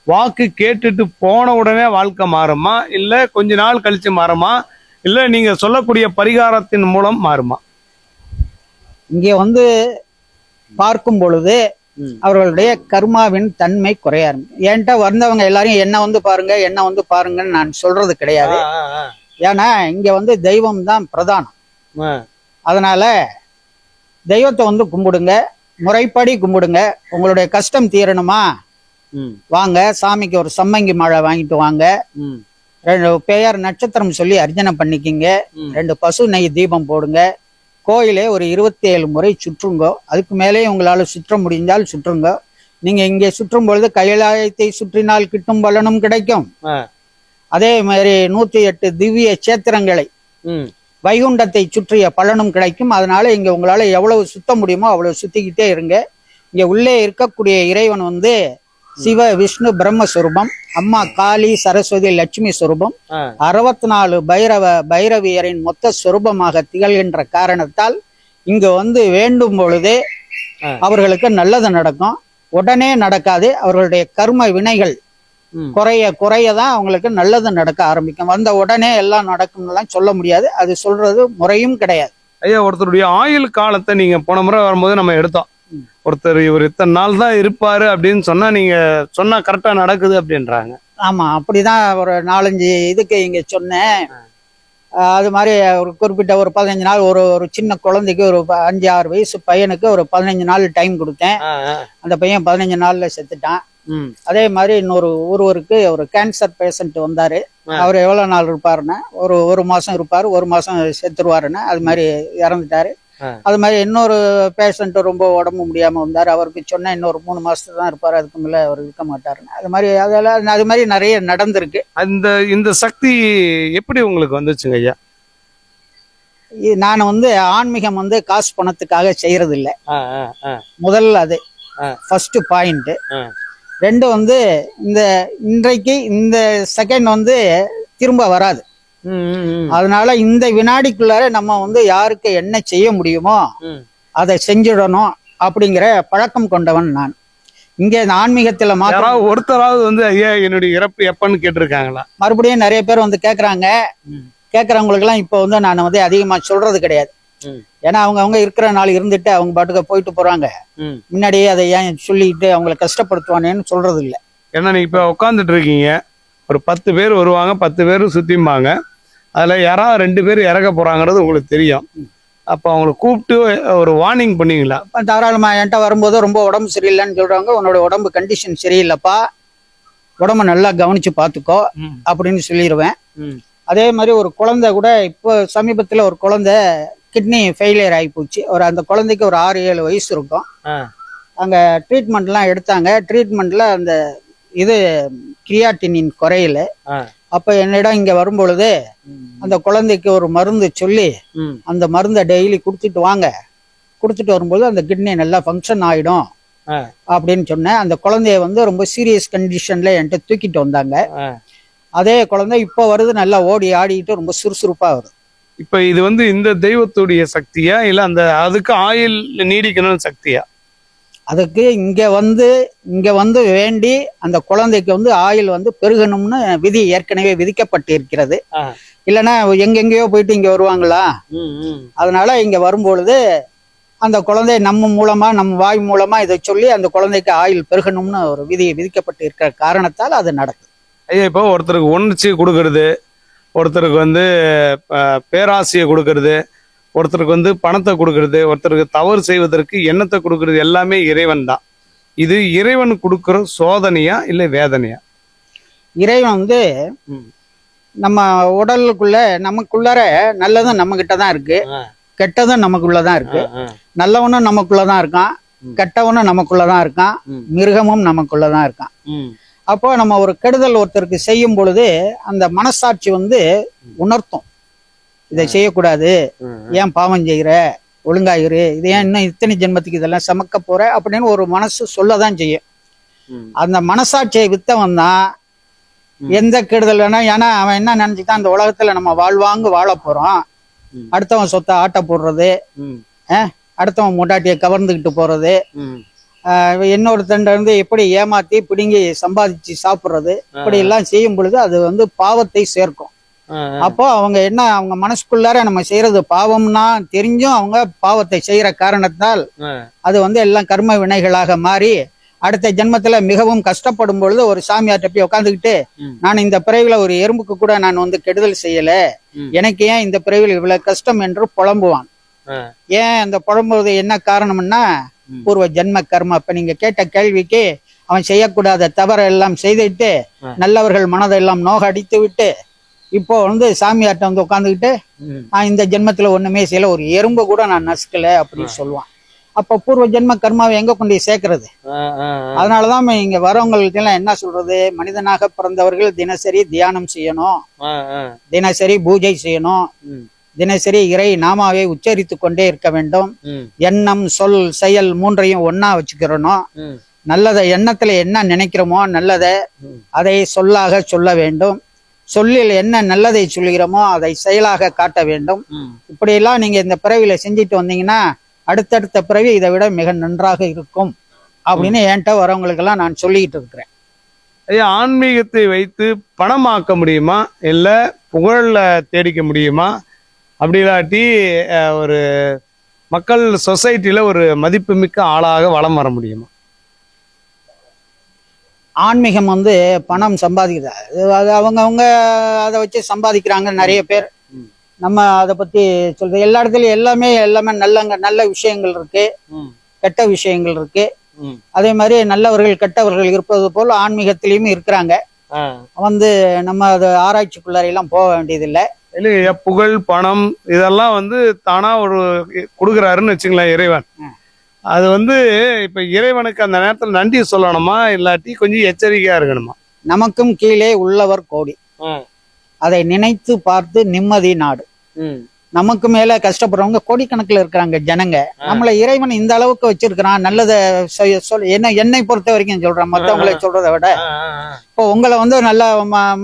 வாக்கு கேட்டுட்டு போன உடனே வாழ்க்கை மாறுமா, இல்ல கொஞ்ச நாள் கழிச்சு மாறுமா, இல்ல நீங்க சொல்லக்கூடிய பரிகாரத்தின் மூலம் மாறுமா? இங்க வந்து பார்க்கும் பொழுது அவர்களுடைய கர்மாவின் தன்மை குறைய ஆரம்பிக்கும். என்கிட்ட வந்தவங்க எல்லாரும் என்ன வந்து பாருங்கன்னு நான் சொல்றது கிடையாது. ஏன்னா இங்க வந்து தெய்வம் தான் பிரதானம். அதனால தெய்வத்தை வந்து கும்பிடுங்க, முறைப்படி கும்பிடுங்க. உங்களுடைய கஷ்டம் தீரணுமா, வாங்க சாமிக்கு ஒரு சம்மங்கி மாலை வாங்கிட்டு வாங்க, 2 பெயர் நட்சத்திரம் சொல்லி அர்ச்சனை பண்ணிக்கிங்க, 2 பசு நெய் தீபம் போடுங்க, கோயிலே ஒரு 27 முறை சுற்றுங்கோ. அதுக்கு மேலேயும் உங்களால சுற்ற முடிஞ்சால் சுற்றுங்க. நீங்க இங்கே சுற்றும் பொழுது கைலாயத்தை சுற்றினால் கிட்டும் பலனும் கிடைக்கும். அதே மாதிரி 108 திவ்ய சேத்திரங்களை வைகுண்டத்தை சுற்றிய பலனும் கிடைக்கும். அதனால இங்க உங்களால எவ்வளவு சுத்த முடியுமோ அவ்வளவு சுத்திக்கிட்டே இருங்க. இங்க உள்ளே இருக்கக்கூடிய இறைவன் வந்து சிவ விஷ்ணு பிரம்மஸ்வரூபம், அம்மா காளி சரஸ்வதி லட்சுமி ஸ்வரூபம், 64 பைரவியரின் மொத்த ஸ்வரூபமாக திகழ்கின்ற காரணத்தால் இங்க வந்து வேண்டும் பொழுதே அவர்களுக்கு நல்லது நடக்கும். உடனே நடக்காது. அவர்களுடைய கர்ம வினைகள் குறையதான் அவங்களுக்கு நல்லது நடக்க ஆரம்பிக்கும். வந்த உடனே எல்லாம் நடக்கும்லாம் சொல்ல முடியாது. அது சொல்றது முறையும் கிடையாது. ஐயா, ஒருத்தருடைய ஆயுள் காலத்தை நீங்க போன முறை வரும்போது நம்ம எடுத்தோம். ஒருத்தர் இவர் இத்தனை நாள் தான் இருப்பாரு அப்படின்னு சொன்னா நீங்க சொன்னா கரெக்டா நடக்குது அப்படின்றாங்க. ஆமா, அப்படிதான் ஒரு 4-5 இதுக்கு இங்க சொன்னேன். அது மாதிரி ஒரு குறிப்பிட்ட ஒரு 15 நாள் ஒரு சின்ன குழந்தைக்கு ஒரு 5-6 வயசு பையனுக்கு ஒரு 15 நாள் டைம் கொடுத்தேன். அந்த பையன் 15 நாள்ல செத்துட்டான். அதே மாதிரி ஒருவருக்கு ஒரு கேன்சர் பேஷண்ட் வந்தாரு. அவர் எவ்வளவு நாள் இருப்பாருன்னா ஒரு மாசம் இருப்பாரு, ஒரு மாசம் செத்துருவாருன்னு அது மாதிரி இறந்துட்டாரு. அது மாதிரி இன்னொரு பேஷண்ட் ரொம்ப உடம்பு முடியாம வந்தாரு. அவருக்கு சொன்னா இன்னொரு 3 மாசத்துக்கு தான் இருப்பாரு, அதுக்கு மேல அவர் இருக்க மாட்டாருன்னு. அது மாதிரி அதெல்லாம் அது மாதிரி நிறைய நடந்திருக்கு. இந்த சக்தி எப்படி உங்களுக்கு வந்துச்சுங்க ஐயா? நான் வந்து ஆன்மீகம் வந்து காசு பணத்துக்காக செய்யறது இல்லை. முதல்ல அது ஃபர்ஸ்ட் பாயிண்ட். 2 வந்து இன்றைக்கு இந்த செகண்ட் வந்து திரும்ப வராது. அதனால இந்த வினாடிக்குள்ளார நம்ம வந்து யாருக்கு என்ன செய்ய முடியுமோ அதை செஞ்சிடணும் அப்படிங்கிற பழக்கம் கொண்டவன் நான். இங்க இந்த ஆன்மீகத்துல ஒருத்தராவது வந்து ஐயா என்னுடைய இறப்பு எப்பன்னு கேட்டிருக்காங்களா? மறுபடியும் நிறைய பேர் வந்து கேக்குறாங்க. கேக்குறவங்களுக்கு எல்லாம் இப்ப வந்து நான் வந்து அதிகமா சொல்றது கிடையாது. ஏன்னா அவங்க இருக்கிற நாள் இருந்துட்டு அவங்க பாட்டுக்கு போயிட்டு போறாங்க. முன்னாடியே அதை ஏன் சொல்லிட்டு அவங்களை கஷ்டப்படுத்துவானேன்னு சொல்றது இல்லை. ஏன்னா நீங்க இப்ப உட்காந்துட்டு இருக்கீங்க, ஒரு 10 பேர் வருவாங்க, 10 பேர் சுத்திம்பாங்க. அதுல யாராவது 2 பேர் இறக்க போறாங்கிறது உங்களுக்கு தெரியும். அப்ப அவங்களை கூப்பிட்டு ஒரு வார்னிங் பண்ணீங்களா? தாராளமா என்கிட்ட வரும்போது ரொம்ப உடம்பு சரியில்லைன்னு சொல்றாங்க. உன்னோட உடம்பு கண்டிஷன் சரியில்லைப்பா, உடம்ப நல்லா கவனிச்சு பாத்துக்கோ அப்படின்னு சொல்லிடுவேன். அதே மாதிரி ஒரு குழந்தை கூட இப்போ சமீபத்துல ஒரு குழந்தை கிட்னி ஃபெயிலியர் ஆகி போச்சு. அந்த குழந்தைக்கு ஒரு 6-7 வயசு இருக்கும். அங்க ட்ரீட்மெண்ட்லாம் எடுத்தாங்க. ட்ரீட்மெண்ட்ல அந்த கிரியாட்டினின் குறையில. அப்ப என்னிடம் இங்க வரும்பொழுது அந்த குழந்தைக்கு ஒரு மருந்து சொல்லி அந்த மருந்தை டெய்லி குடுத்துட்டு வாங்க, குடுத்துட்டு வரும்போது அந்த கிட்னி நல்லா ஃபங்க்ஷன் ஆயிடும் அப்படின்னு சொன்னேன். அந்த குழந்தைய வந்து ரொம்ப சீரியஸ் கண்டிஷன்ல என்கிட்ட தூக்கிட்டு வந்தாங்க. அதே குழந்தை இப்ப வருது, நல்லா ஓடி ஆடிட்டு ரொம்ப சுறுசுறுப்பா வருது. இப்ப இது வந்து இந்த தெய்வத்துடைய சக்தியா இல்ல அதுக்கு ஆயுள் நீடிக்கணும் சக்தியா? அதுக்கு இங்க வந்து வேண்டி அந்த குழந்தைக்கு வந்து ஆயுள் வந்து பெருகணும்னு விதி ஏற்கனவே விதிக்கப்பட்டிருக்கிறது. இல்லைன்னா எங்கெங்கயோ போயிட்டு இங்க வருவாங்களா? அதனால இங்க வரும்பொழுது அந்த குழந்தை நம்ம வாய் மூலமா இதை சொல்லி அந்த குழந்தைக்கு ஆயுள் பெருகணும்னு ஒரு விதி விதிக்கப்பட்டு இருக்கிற காரணத்தால் அது நடக்குது. ஐயா, இப்போ ஒருத்தருக்கு உணர்ச்சி கொடுக்கறது, ஒருத்தருக்கு வந்து பேராசையை கொடுக்கறது, ஒருத்தருக்கு வந்து பணத்தை கொடுக்கறது, ஒருத்தருக்கு தவறு செய்வதற்கு எண்ணத்தை கொடுக்கறது எல்லாமே இறைவன் தான். இது இறைவன் கொடுக்கிற சோதனையா இல்ல வேதனையா? இறைவன் வந்து நம்ம உடலுக்குள்ள நமக்குள்ளார நல்லதும் நம்ம கிட்டதான் இருக்கு, கெட்டதும் நமக்குள்ளதான் இருக்கு. நல்லவனும் நமக்குள்ளதான் இருக்கான், கெட்டவனும் நமக்குள்ளதான் இருக்கான், மிருகமும் நமக்குள்ளதான் இருக்கான். அப்போ நம்ம ஒரு கெடுதல் ஒருத்தருக்கு செய்யும் பொழுது அந்த மனசாட்சி வந்து உணர்த்தும், இதை செய்யக்கூடாது, ஏன் பாவம் செய்யற, ஒழுங்காயிரு, இது ஏன் இன்னும் இத்தனை ஜென்மத்துக்கு இதெல்லாம் சமக்க போற அப்படின்னு ஒரு மனசு சொல்லதான் செய்யும். அந்த மனசாட்சியை வித்தவன் தான் எந்த கெடுதல் வேணா. ஏன்னா அவன் என்ன நினைச்சுதான் அந்த உலகத்துல நம்ம வாழ்வாங்கு வாழ போறோம், அடுத்தவன் சொத்தை ஆட்ட போடுறது, அடுத்தவன் முட்டாட்டியை கவர்ந்துகிட்டு போறது, இன்னொருத்தண்ட வந்து எப்படி ஏமாத்தி பிடுங்கி சம்பாதிச்சு சாப்பிடுறது, இப்படி எல்லாம் செய்யும் பொழுது அது வந்து பாவத்தை சேர்க்கும். அப்போ அவங்க மனசுக்குள்ளார நம்ம செய்யறது பாவம்னா தெரிஞ்சும் அவங்க பாவத்தை செய்யற காரணத்தால் அது வந்து எல்லாம் கர்ம வினைகளாக மாறி அடுத்த ஜென்மத்துல மிகவும் கஷ்டப்படும் பொழுது ஒரு சாமியார்ட்ட போய் உட்காந்துக்கிட்டு, நான் இந்த பிறவில ஒரு எறும்புக்கு கூட நான் வந்து கெடுதல் செய்யல, எனக்கு ஏன் இந்த பிறவில இவ்வளவு கஷ்டம் என்று புலம்புவான். ஏன் அந்த புலம்புவது என்ன காரணம்னா பூர்வ ஜென்ம கர்மம். அப்ப நீங்க கேட்ட கேள்விக்கு அவன் செய்யக்கூடாத தவறு எல்லாம் செய்துட்டு நல்லவர்கள் மனதெல்லாம் நோக அடித்து விட்டு இப்போ வந்து சாமியார்ட்ட வந்து உட்காந்துக்கிட்டு நான் இந்த ஜென்மத்துல ஒண்ணுமே செய்யல, ஒரு எறும்பு கூட நான் நசுக்கல அப்படின்னு சொல்லுவான். அப்ப பூர்வ ஜென்ம கர்மாவை எங்க கொண்டு போய் சேர்க்கறது? அதனாலதான் இங்க வரவங்களுக்கு எல்லாம் என்ன சொல்றது, மனிதனாக பிறந்தவர்கள் தினசரி தியானம் செய்யணும், தினசரி பூஜை செய்யணும், தினசரி இறை நாமாவை உச்சரித்து கொண்டே இருக்க வேண்டும். எண்ணம் சொல் செயல் மூன்றையும் ஒன்னா வச்சுக்கிறணும். நல்லதை எண்ணத்துல என்ன நினைக்கிறோமோ நல்லதை அதை சொல்லாக சொல்ல வேண்டும். சொல்லில் என்ன நல்லதை சொல்கிறோமோ அதை செயலாக காட்ட வேண்டும். இப்படியெல்லாம் நீங்க இந்த பிறவியில செஞ்சுட்டு வந்தீங்கன்னா அடுத்தடுத்த பிறவி இதை விட மிக நன்றாக இருக்கும் அப்படின்னு என்கிட்ட வரவங்களுக்கெல்லாம் நான் சொல்லிக்கிட்டு இருக்கிறேன். ஐயா, ஆன்மீகத்தை வைத்து பணமாக்க முடியுமா, இல்ல புகழ்ல தேடிக்க முடியுமா, அப்படி இல்லாட்டி ஒரு மக்கள் சொசைட்டில ஒரு மதிப்புமிக்க ஆளாக வலம் வர முடியுமா? ஆன்மீகம் பணம் சம்பாதிக்கிறது, அது அவங்கவுங்க அதை வச்சு சம்பாதிக்கிறாங்க நிறைய பேர். நம்ம அதை பத்தி சொல்றது எல்லா இடத்துலயும் எல்லாமே நல்ல விஷயங்கள் இருக்கு, கெட்ட விஷயங்கள் இருக்கு. அதே மாதிரி நல்லவர்கள் கெட்டவர்கள் இருப்பது போல ஆன்மீகத்திலயும் இருக்கிறாங்க. நம்ம அது ஆராய்ச்சிக்குள்ளாரையெல்லாம் போக வேண்டியதில்லை. இல்லையா, புகழ் பணம் இதெல்லாம் தானா ஒரு கொடுக்குறாருன்னு வச்சுங்களேன் இறைவன். அது இப்ப இறைவனுக்கு அந்த நேரத்துல நன்றி சொல்லணுமா, இல்லாட்டி கொஞ்சம் எச்சரிக்கையா இருக்கணுமா? நமக்கும் கீழே உள்ளவர் கோடி, அதை நினைத்து பார்த்து நிம்மதி நாடு. நமக்கு மேல கஷ்டப்படுறவங்க கோடிக்கணக்கில் இருக்கிறாங்க ஜனங்க. நம்மள இறைவன் இந்த அளவுக்கு வச்சிருக்கிறான். நல்லதை என்னை பொறுத்த வரைக்கும் சொல்றேன், மற்றவங்களை சொல்றதை விட. இப்போ உங்களை நல்ல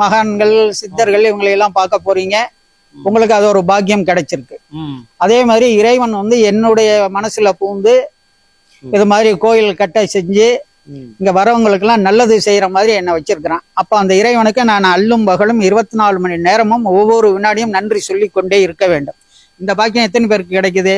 மகான்கள் சித்தர்கள் இவங்களை எல்லாம் பார்க்க போறீங்க, உங்களுக்கு அது ஒரு பாக்கியம் கிடைச்சிருக்கு. அதே மாதிரி இறைவன் என்னுடைய மனசுல பூந்து இது மாதிரி கோயில் கட்ட செஞ்சு இங்க வரவங்களுக்கு எல்லாம் நல்லது செய்யற மாதிரி என்ன வச்சிருக்கிறான். அப்ப அந்த இறைவனுக்கு நான் அல்லும் பகலும் 24 மணி நேரமும் ஒவ்வொரு வினாடியும் நன்றி சொல்லி கொண்டே இருக்க வேண்டும். இந்த பாக்கியம் எத்தனை பேருக்கு கிடைக்குது?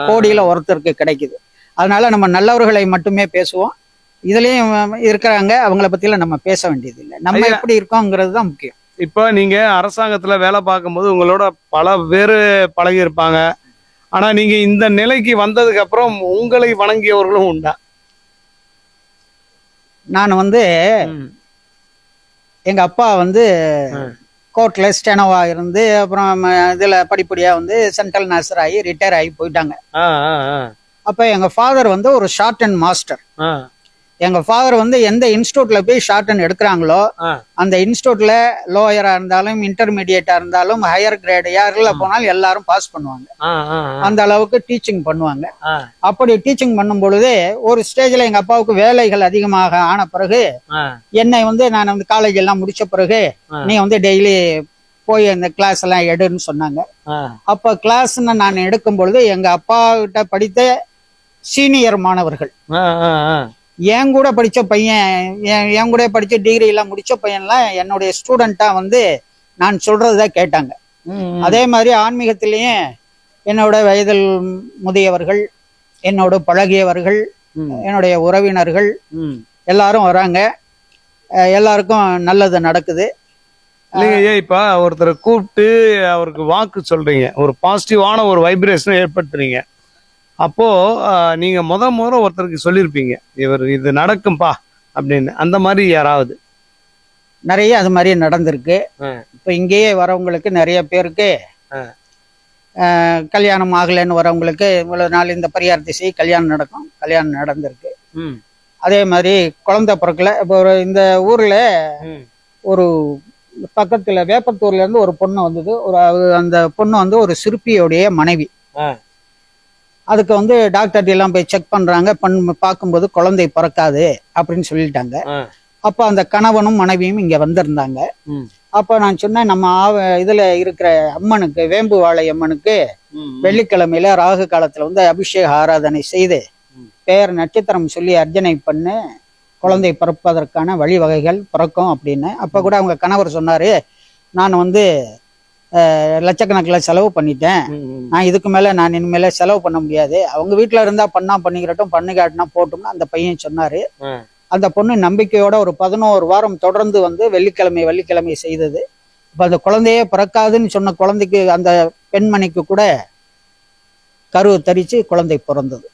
கோடியில ஒருத்தருக்கு கிடைக்குது. அதனால நம்ம நல்லவர்களை மட்டுமே பேசுவோம். இதுலயும் இருக்கிறாங்க, அவங்கள பத்தியில நம்ம பேச வேண்டியது இல்லை. நம்ம எப்படி இருக்கோங்கிறது தான் முக்கியம். இப்ப நீங்க அரசாங்கத்துல வேலை பார்க்கும்போது உங்களோட பல பேரு பழகி இருப்பாங்க. ஆனா நீங்க இந்த நிலைக்கு வந்ததுக்கு அப்புறம் உங்களை வணங்கியவர்களும் உண்டா? நான் எங்க அப்பா கோர்ட்ல ஸ்டெனோவா இருந்து அப்புறம் இதுல படிப்படியா சென்ட்ரல் நர்சர் ஆகி ரிட்டையர் ஆகி போயிட்டாங்க. அப்ப எங்க ஃபாதர் ஒரு ஷார்ட் அண்ட் மாஸ்டர். எங்க ஃபாதர் எந்த இன்ஸ்டியூட்ல போய் ஷார்ட் அண்ட் எடுக்கிறாங்களோ அந்த இன்ஸ்டியூட்ல லோயரா இருந்தாலும் இன்டர்மீடியேட்டா இருந்தாலும் ஹையர் கிரேட் யாருல போனாலும் எல்லாரும் பாஸ் பண்ணுவாங்க. அந்த அளவுக்கு டீச்சிங் பண்ணுவாங்க. அப்படி டீச்சிங் பண்ணும் பொழுது ஒரு ஸ்டேஜ்ல எங்க அப்பாவுக்கு வேலைகள் அதிகமாக ஆன பிறகு என்னை நான் காலேஜ் எல்லாம் முடிச்ச பிறகு நீ டெய்லி போய் அந்த கிளாஸ் எல்லாம் எடுன்னு சொன்னாங்க. அப்ப கிளாஸ் நான் எடுக்கும் பொழுது எங்க அப்பா கிட்ட படித்த சீனியர் மாணவர்கள், என் கூட படிச்ச பையன், என் கூட படிச்ச டிகிரி எல்லாம் முடிச்ச பையன்லாம் என்னுடைய ஸ்டூடெண்டா நான் சொல்றதுதான் கேட்டாங்க. அதே மாதிரி ஆன்மீகத்திலேயும் என்னோட வயதில் முதியவர்கள், என்னோட பழகியவர்கள், என்னுடைய உறவினர்கள் எல்லாரும் வராங்க. எல்லாருக்கும் நல்லது நடக்குது. இல்லைங்க, இப்ப ஒருத்தரை கூப்பிட்டு அவருக்கு வாக்கு சொல்றீங்க, ஒரு பாசிட்டிவான ஒரு வைப்ரேஷன் ஏற்படுத்துறீங்க. அப்போ நீங்க முதல்ல ஒருத்தருக்கு சொல்லியிருப்பீங்க இவர் இது நடக்கும்பா அப்படின்னு. அந்த மாதிரி யாராவது? நிறைய அது மாதிரி நடந்திருக்கு. இப்ப இங்கேயே வரவங்களுக்கு நிறைய பேருக்கு கல்யாணம் ஆகலைன்னு வரவங்களுக்கு இவ்வளவு நாள் இந்த பரிகார திசை கல்யாணம் நடக்கும், கல்யாணம் நடந்திருக்கு. அதே மாதிரி குழந்தை பிறக்கல. இப்போ இந்த ஊர்ல ஒரு பக்கத்துல வேப்பத்தூர்ல இருந்து ஒரு பொண்ணு வந்தது. அந்த பொண்ணு ஒரு சிற்பியோடைய மனைவி. அதுக்கு டாக்டர் எல்லாம் போய் செக் பண்றாங்க. பார்க்கும்போது குழந்தை பிறக்காது அப்படின்னு சொல்லிட்டாங்க. அப்ப அந்த கணவனும் மனைவியும் இங்க வந்திருந்தாங்க. அப்ப நான் சொன்னேன், நம்ம இதுல இருக்கிற அம்மனுக்கு, வேம்பு வாழை அம்மனுக்கு வெள்ளிக்கிழமையில ராகு காலத்துல அபிஷேக ஆராதனை செய்து பெயர் நட்சத்திரம் சொல்லி அர்ச்சனை பண்ணு, குழந்தை பிறப்பதற்கான வழிவகைகள் பிறக்கும் அப்படின்னு. அப்ப கூட அவங்க கணவர் சொன்னாரு, நான் லட்சக்கணக்கில் செலவு பண்ணிட்டேன், நான் இதுக்கு மேல நான் இனிமேல செலவு பண்ண முடியாது, அவங்க வீட்டுல இருந்தா பண்ணிக்கிறட்டும், பண்ணி காட்டினா போட்டோம்னு அந்த பையன் சொன்னாரு. அந்த பொண்ணு நம்பிக்கையோட ஒரு 11 வாரம் தொடர்ந்து வெள்ளிக்கிழமை செய்தது. இப்ப அந்த குழந்தையே பிறக்காதுன்னு சொன்ன குழந்தைக்கு, அந்த பெண்மணிக்கு கூட கரு தரிச்சு குழந்தை பிறந்தது.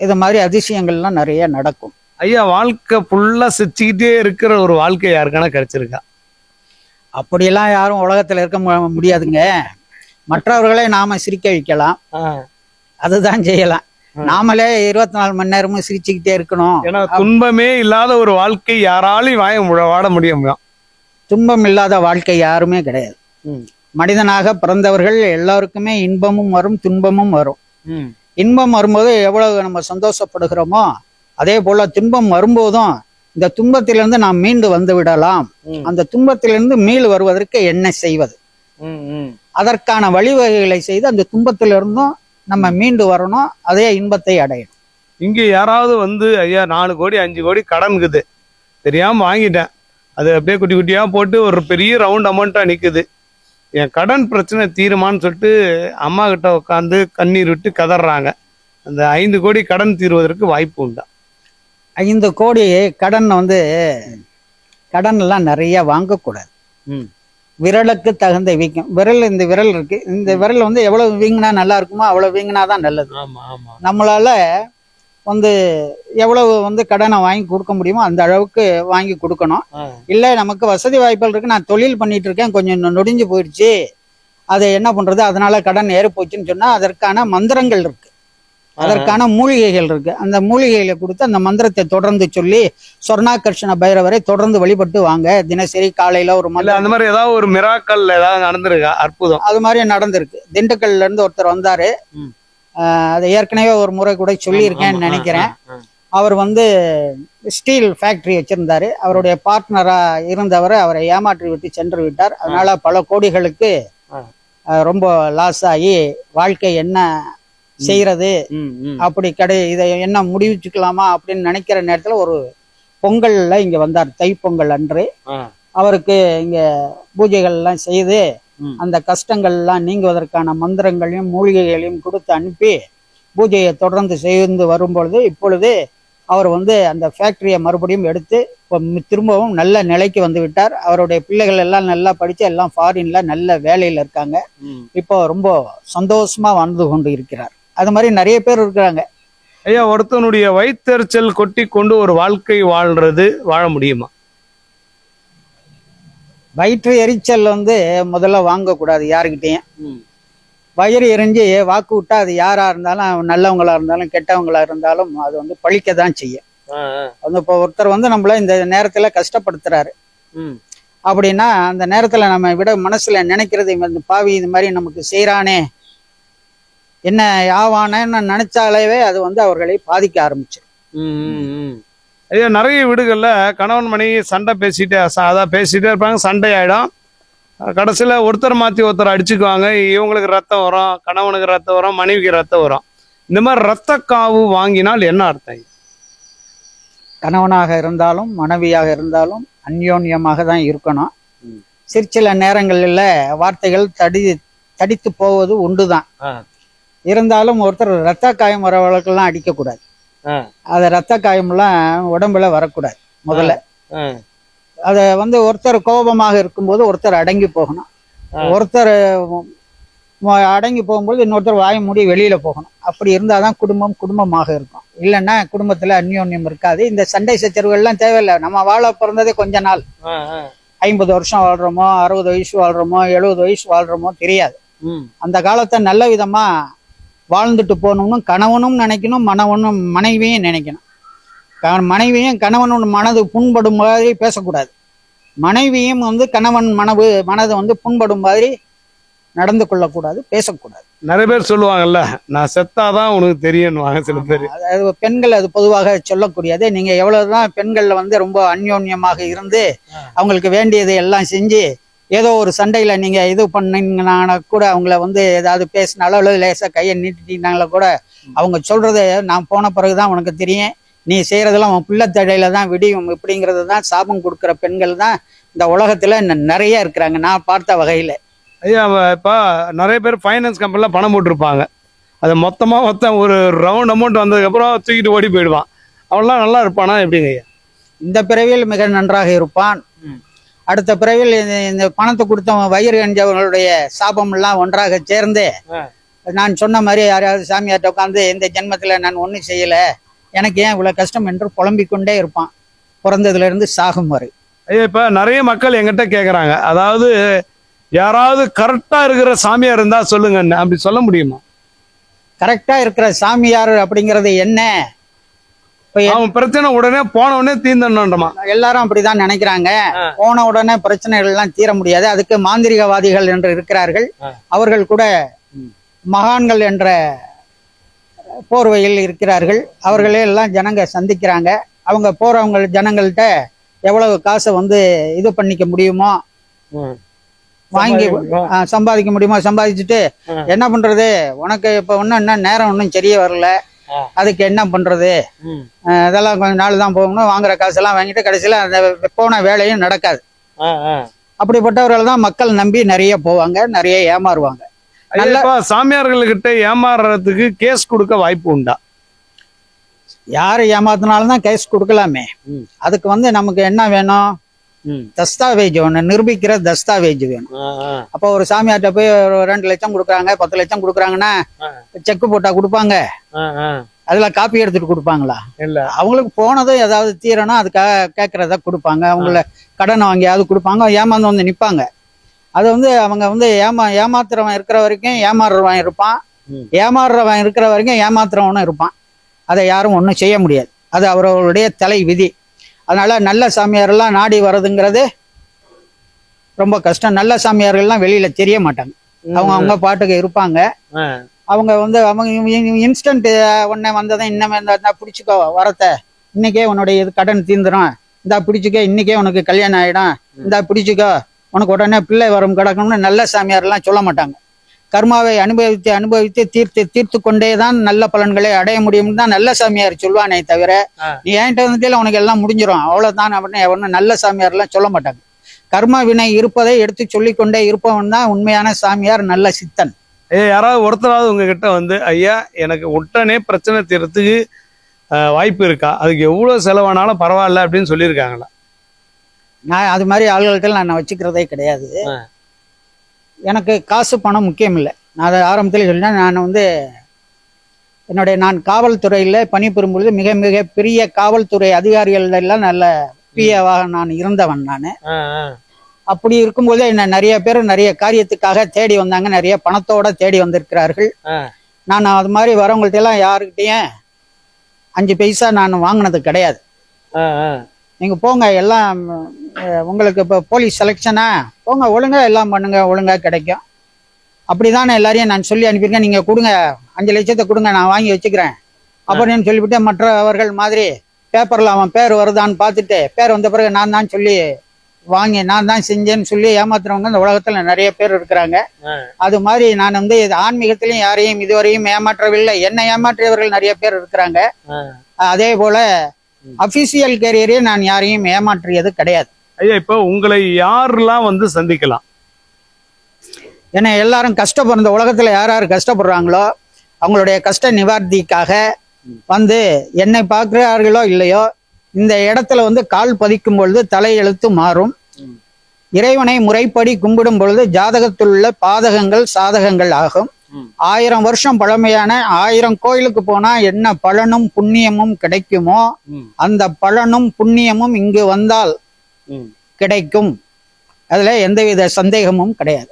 இது மாதிரி அதிசயங்கள்லாம் நிறைய நடக்கும். ஐயா, வாழ்க்கை ஃபுல்லா சிரிச்சுக்கிட்டே இருக்கிற ஒரு வாழ்க்கை யாருக்கான கிடைச்சிருக்கா? அப்படியெல்லாம் யாரும் உலகத்துல இருக்க முடியாதுங்க. மற்றவர்களை நாம சிரிக்க வைக்கலாம், அதுதான் செய்யலாம். நாமளே 24 மணி நேரமும் சிரிச்சுக்கிட்டே இருக்கணும். ஏன்னா துன்பமே இல்லாத ஒரு வாழ்க்கை யாராலையும் வாட முடியும். துன்பம் இல்லாத வாழ்க்கை யாருமே கிடையாது. மனிதனாக பிறந்தவர்கள் எல்லாருக்குமே இன்பமும் வரும், துன்பமும் வரும். இன்பம் வரும்போது எவ்வளவு நம்ம சந்தோஷப்படுகிறோமோ அதே போல துன்பம் வரும்போதும் இந்த துன்பத்திலிருந்து நாம் மீண்டு வந்து விடலாம். அந்த துன்பத்திலிருந்து மீள் வருவதற்கு என்ன செய்வது, அதற்கான வழிவகைகளை செய்து அந்த துன்பத்திலிருந்தும் நம்ம மீண்டு வரணும், அதே இன்பத்தை அடையணும். இங்க யாராவது வந்து ஐயா 4 கோடி 5 கோடி கடன் இருக்குது, தெரியாம வாங்கிட்டேன், அது அப்படியே குட்டி குட்டியா போட்டு ஒரு பெரிய ரவுண்ட் அமௌண்ட்டா நிக்குது, என் கடன் பிரச்சனை தீருமான்னு சொல்லிட்டு அம்மா கிட்ட உட்காந்து கண்ணீர் விட்டு கதறாங்க, அந்த 5 கோடி கடன் தீர்வதற்கு வாய்ப்பு உண்டா? 5 கோடி கடன் கடன் எல்லாம் நிறைய வாங்கக்கூடாது. விரலுக்கு தகுந்த வீக்கம். இந்த விரல் இருக்கு, இந்த விரல் எவ்வளவு வீங்கினா நல்லா இருக்குமோ அவ்வளவு வீங்கினாதான் நல்லது. நம்மளால எவ்வளவு கடனை வாங்கி கொடுக்க முடியுமோ அந்த அளவுக்கு வாங்கி கொடுக்கணும். இல்ல நமக்கு வசதி வாய்ப்புகள் இருக்கு, நான் தொழில் பண்ணிட்டு இருக்கேன், கொஞ்சம் நொடிஞ்சு போயிடுச்சு, அதை என்ன பண்றது, அதனால கடன் ஏறி போச்சுன்னு சொன்னா அதற்கான மந்திரங்கள் இருக்கு, அதற்கான மூலிகைகள் இருக்கு. அந்த மூலிகைகளை கொடுத்து அந்த மந்திரத்தை தொடர்ந்து சொல்லி சொர்ணாகர்ஷண பைரவரை தொடர்ந்து வழிபட்டு வாங்க. தினசரி காலையில ஒரு அந்த மாதிரி ஏதாவது ஒரு மிராக்கல் ஏதாவது நடந்திருக்கா? அற்புதம் அது மாதிரி நடந்திருக்கு. திண்டுக்கல்ல இருந்து ஒருத்தர் வந்தாரு, அதை ஏற்கனவே ஒரு முறை கூட சொல்லியிருக்கேன்னு நினைக்கிறேன். அவர் ஸ்டீல் ஃபேக்டரி வச்சிருந்தாரு, அவருடைய பார்ட்னரா இருந்தவரை அவரை ஏமாற்றி விட்டு சென்று விட்டார். அதனால பல கோடிகளுக்கு ரொம்ப லாஸ் ஆகி வாழ்க்கை என்ன செய்யறது அப்படி இதை என்ன முடிவுச்சுக்கலாமா அப்படின்னு நினைக்கிற நேரத்துல ஒரு பொங்கல்ல இங்க வந்தார். தைப்பொங்கல் அன்று அவருக்கு இங்க பூஜைகள் எல்லாம் செய்து அந்த கஷ்டங்கள் எல்லாம் நீங்குவதற்கான மந்திரங்களையும் மூலிகைகளையும் கொடுத்து அனுப்பி பூஜையை தொடர்ந்து செய்து வரும்பொழுது இப்பொழுது அவர் அந்த ஃபேக்டரியை மறுபடியும் எடுத்து திரும்பவும் நல்ல நிலைக்கு வந்து விட்டார். அவருடைய பிள்ளைகள் எல்லாம் நல்லா படிச்சு எல்லாம் ஃபாரின்ல நல்ல வேலையில இருக்காங்க. இப்போ ரொம்ப சந்தோஷமா வாழ்ந்து கொண்டு இருக்கிறார். அது மாதிரி நிறைய பேர் இருக்கிறாங்க. ஐயா, ஒருத்தனுடைய வயிற்றெரிச்சல் கொட்டி கொண்டு ஒரு வாழ்க்கை வாழ முடியுமா? வயிற்று எரிச்சல் முதல்ல வாங்கக்கூடாது யாருக்கிட்டையும். வயிறு எரிஞ்சு வாக்கு விட்டா அது யாரா இருந்தாலும் நல்லவங்களா இருந்தாலும் கெட்டவங்களா இருந்தாலும் அது பழிக்கதான் செய்யும். இப்போ ஒருத்தர் நம்மள இந்த நேரத்துல கஷ்டப்படுத்துறாரு அப்படின்னா அந்த நேரத்துல நம்ம விட மனசுல நினைக்கிறது இந்த பாவி இது மாதிரி நமக்கு செய்யறானே என்ன யாவானன்னு நினைச்சாலேவே அது அவர்களை பாதிக்க ஆரம்பிச்சிடும். ஐயா, நிறைய வீடுகள்ல கணவன் மனைவி சண்டை பேசிட்டே இருப்பாங்க, சண்டை ஆயிடும், கடைசியில ஒருத்தர் மாத்தி ஒருத்தர் அடிச்சுக்குவாங்க, இவங்களுக்கு ரத்தம் வரும், கணவனுக்கு ரத்தம் வரும், மனைவிக்கு ரத்தம் வரும். இந்த மாதிரி ரத்த காவு வாங்கினால் என்ன அர்த்தம்? கணவனாக இருந்தாலும் மனைவியாக இருந்தாலும் அந்யோன்யமாக தான் இருக்கணும். சில நேரங்களில் வார்த்தைகள் தடித்து போவது உண்டுதான். இருந்தாலும் ஒருத்தர் ரத்த காயம் வரவர்களுக்கெல்லாம் அடிக்கக்கூடாது. அது ரத்த காயம்லாம் உடம்புல வரக்கூடாது. முதல்ல அத ஒருத்தர் கோபமாக இருக்கும்போது ஒருத்தர் அடங்கி போகணும். ஒருத்தர் அடங்கி போகும்போது இன்னொருத்தர் வாய மூடி வெளியில போகணும். அப்படி இருந்தாதான் குடும்பம் குடும்பமாக இருக்கும். இல்லைன்னா குடும்பத்துல அந்யோன்யம் இருக்காது. இந்த சண்டை சச்சரவுகள்லாம் தேவையில்லை. நம்ம வாழ பிறந்ததே கொஞ்ச நாள், 50 வருஷம் வாழ்றோமோ 60 வயசு வாழ்றோமோ 70 வயசு வாழ்றோமோ தெரியாது. அந்த காலத்தை நல்ல விதமா வாழ்ந்துட்டு போகணும்னு கணவனும் நினைக்கணும், மனைவியும் நினைக்கணும். மனைவியும் கணவனோட மனது புண்படும் மாதிரி பேசக்கூடாது. மனைவியும் கணவன் மனது புண்படும் மாதிரி நடந்து கொள்ளக்கூடாது, பேசக்கூடாது. நிறைய பேர் சொல்லுவாங்கல்ல, நான் செத்தாதான் உனக்கு தெரியும் சில பேர். அதாவது பெண்கள் அது பொதுவாக சொல்லக்கூடியது. நீங்க எவ்வளவுதான் பெண்கள்ல ரொம்ப அந்யோன்யமாக இருந்து அவங்களுக்கு வேண்டியதை எல்லாம் செஞ்சு ஏதோ ஒரு சண்டையில நீங்க இது பண்ணீங்கன்னா கூட அவங்கள ஏதாவது பேசினாலோ அல்லது லேசா கையை நீட்டிட்டீங்கனால கூட அவங்க சொல்றது நான் போன பிறகுதான் உனக்கு தெரியும், நீ செய்யறதெல்லாம் உன் பிள்ளை தடையில தான் விடியும் இப்படிங்கிறது தான் சாபம் கொடுக்குற பெண்கள் தான் இந்த உலகத்துல நிறைய இருக்கிறாங்க நான் பார்த்த வகையில. ஐயா, இப்ப நிறைய பேர் ஃபைனான்ஸ் கம்பெனில பணம் போட்டிருப்பாங்க, அது மொத்தமா ஒரு ரவுண்ட் அமௌண்ட் வந்ததுக்கு அப்புறம் தூக்கிட்டு ஓடி போயிடுவான். அவன்லாம் நல்லா இருப்பானா எப்படிங்க ஐயா? இந்த பிறவியில் மிக நன்றாக இருப்பான். அடுத்த பிறவில் இந்த பணத்தை கொடுத்த வயிறு எஞ்சவர்களுடைய சாபம் எல்லாம் ஒன்றாக சேர்ந்து நான் சொன்ன மாதிரி யாராவது சாமியார்ட்ட உட்காந்து இந்த ஜென்மத்துல நான் ஒன்றும் செய்யல, எனக்கு ஏன் இவ்வளவு கஷ்டம் என்று புலம்பிக்கொண்டே இருப்பான் பிறந்ததுல இருந்து சாகும் வரை. ஐயா, இப்ப நிறைய மக்கள் எங்கிட்ட கேக்குறாங்க, அதாவது யாராவது கரெக்டா இருக்கிற சாமியார் இருந்தா சொல்லுங்க, அப்படி சொல்ல முடியுமா? கரெக்டா இருக்கிற சாமியார் அப்படிங்கிறது என்ன? இப்ப அவன் பிரச்சனை உடனே போன உடனே தீர்ந்தணும்ன்றமா எல்லாரும் அப்படிதான் நினைக்கிறாங்க. போன உடனே பிரச்சனைகள் எல்லாம் தீர முடியாது. அதுக்கு மாந்திரிகவாதிகள் என்று இருக்கிறார்கள். அவர்கள் கூட மகான்கள் என்ற போர்வையில் இருக்கிறார்கள். அவர்களே எல்லாம் ஜனங்க சந்திக்கிறாங்க. அவங்க போறவங்க ஜனங்கள்கிட்ட எவ்வளவு காசை வந்து இது பண்ணிக்க முடியுமோ வாங்கி சம்பாதிக்க முடியுமோ சம்பாதிச்சுட்டு என்ன பண்றது, உனக்கு இப்ப ஒன்னும் என்ன நேரம் ஒன்றும் சரியே வரல, அதுக்கு என்ன பண்றது, அதெல்லாம் கொஞ்ச நாள் தான் போகணும், வாங்குற காசெல்லாம் வாங்கிட்டு கடைசியில அந்த போன வேலையும் நடக்காது. அப்படிப்பட்டவர்கள் தான் மக்கள் நம்பி நிறைய போவாங்க, நிறைய ஏமாறுவாங்க. சாமியார்கள்கிட்ட ஏமாறுறதுக்கு கேஸ் கொடுக்க வாய்ப்பு உண்டா? யாரு ஏமாத்தினாலும் தான் கேஸ் கொடுக்கலாமே. அதுக்கு வந்து நமக்கு என்ன வேணும், தஸ்தாவேஜ் வேணும், நிரூபிக்கிற தஸ்தாவேஜ் வேணும். அப்ப ஒரு சாமியார்ட்ட போய் ஒரு 2 லட்சம் கொடுக்குறாங்க, 10 லட்சம் கொடுக்குறாங்கன்னா செக் போட்டா கொடுப்பாங்க? அதுல காப்பி எடுத்துட்டு கொடுப்பாங்களா? இல்ல. அவங்களுக்கு போனதும் ஏதாவது தீரணும் அதுக்காக கேட்கறத கொடுப்பாங்க. அவங்கள கடனை வாங்கியாவது கொடுப்பாங்க, ஏமாந்து வந்து நிப்பாங்க. அது வந்து அவங்க வந்து ஏமாத்துறவன் இருக்கிற வரைக்கும் ஏமாறுறவன் இருப்பான், ஏமாறுறவன் இருக்கிற வரைக்கும் ஏமாத்துறவனும் இருப்பான். அதை யாரும் ஒன்றும் செய்ய முடியாது. அது அவர்களுடைய தலை விதி. அதனால நல்ல சாமியாரெல்லாம் நாடி வர்றதுங்கிறது ரொம்ப கஷ்டம். நல்ல சாமியார்கள்லாம் வெளியில தெரிய மாட்டாங்க, அவங்க பாட்டுக்கு இருப்பாங்க. அவங்க வந்து அவங்க இன்ஸ்டன்ட் உடனே வந்ததை இன்னமே பிடிச்சிக்கோ வரத்த, இன்னைக்கே உன்னுடைய இது கடன் தீர்ந்துடும், இந்தா பிடிச்சிக்கோ, இன்னைக்கே உனக்கு கல்யாணம் ஆயிடும், இந்தா பிடிச்சிக்கோ, உனக்கு உடனே பிள்ளை வரும் கிடக்கணும்னு நல்ல சாமியாரெல்லாம் சொல்ல மாட்டாங்க. கர்மாவை அனுபவித்து அனுபவித்து தீர்த்து கொண்டேதான் நல்ல பலன்களை அடைய முடியும் தான் நல்ல சாமியார் சொல்வானே தவிர, நீ ஏன்ட்ட வந்துட்டு உனக்கு எல்லாம் முடிஞ்சிடும் அவ்வளவுதான் அப்படின்னு நல்ல சாமியார் எல்லாம் சொல்ல மாட்டாங்க. கர்ம வினை இருப்பதை எடுத்து சொல்லிக்கொண்டே இருப்பவன் தான் உண்மையான சாமியார், நல்ல சித்தன். யாராவது ஒருத்தராவது உங்ககிட்ட வந்து ஐயா எனக்கு உடனே பிரச்சனை தீர்றதுக்கு வாய்ப்பு இருக்கா, அதுக்கு எவ்வளவு செலவானாலும் பரவாயில்ல அப்படின்னு சொல்லியிருக்காங்களா? நான் அது மாதிரி ஆள்கள்ட்ட நான் வச்சுக்கிறதே கிடையாது. எனக்கு காசு பணம் முக்கியம் இல்லை. நான் அதை ஆரம்பத்தில் சொல்லிட்டேன். நான் வந்து நான் காவல்துறையில் பணிபுரியும் பொழுது மிக மிக பெரிய காவல்துறை அதிகாரிகள் எல்லாம் நல்ல பிஏவாக நான் இருந்தவன். நான் அப்படி இருக்கும்போது என்ன நிறைய பேர் நிறைய காரியத்துக்காக தேடி வந்தாங்க, நிறைய பணத்தோட தேடி வந்திருக்கிறார்கள். நான் அது மாதிரி வரவங்கள்ட்ட எல்லாம் யாருக்கிட்டையும் 5 பைசா நான் வாங்கினது கிடையாது. நீங்க போங்க, எல்லாம் உங்களுக்கு இப்போ போலீஸ் செலெக்ஷனா போங்க, ஒழுங்கா எல்லாம் பண்ணுங்க, ஒழுங்கா கிடைக்கும். அப்படிதான் எல்லாரையும் நான் சொல்லி அனுப்பியிருக்கேன். நீங்க கொடுங்க, 5 லட்சத்தை கொடுங்க, நான் வாங்கி வச்சுக்கிறேன் அப்படின்னு சொல்லிவிட்டு மற்றவர்கள் மாதிரி பேப்பர்ல அவன் பேர் வருதான்னு பார்த்துட்டு பேர் வந்த பிறகு நான் தான் சொல்லி வாங்கி நான் தான் செஞ்சேன்னு சொல்லி ஏமாத்துறவங்க இந்த உலகத்துல நிறைய பேர் இருக்கிறாங்க. அது மாதிரி நான் வந்து ஆன்மீகத்திலையும் யாரையும் இதுவரையும் ஏமாற்றவில்லை. என்னை ஏமாற்றியவர்கள் நிறைய பேர் இருக்கிறாங்க. அதே போல அபிஷியல் கேரியரே நான் யாரையும் ஏமாற்றியது கிடையாது. ஐயா, இப்ப உங்களை யாரெல்லாம் வந்து சந்திக்கலாம்? ஏன்னா எல்லாரும் கஷ்டப்படுற உலகத்துல யார் யார் கஷ்டப்படுறாங்களோ அவங்களுடைய கஷ்ட நிவார்த்திக்காக வந்து என்னை பார்க்கிறார்களோ இல்லையோ, இந்த இடத்துல வந்து கால் பதிக்கும் பொழுது தலையெழுத்து மாறும். இறைவனை முறைப்படி கும்பிடும் பொழுது ஜாதகத்தில் உள்ள பாதகங்கள் சாதகங்கள் ஆகும். 1000 வருஷம் பழமையான 1000 கோயிலுக்கு போனா என்ன பலனும் புண்ணியமும் கிடைக்குமோ அந்த பலனும் புண்ணியமும் இங்கு வந்தால் கிடைக்கும். அதுல எந்தவித சந்தேகமும் கிடையாது.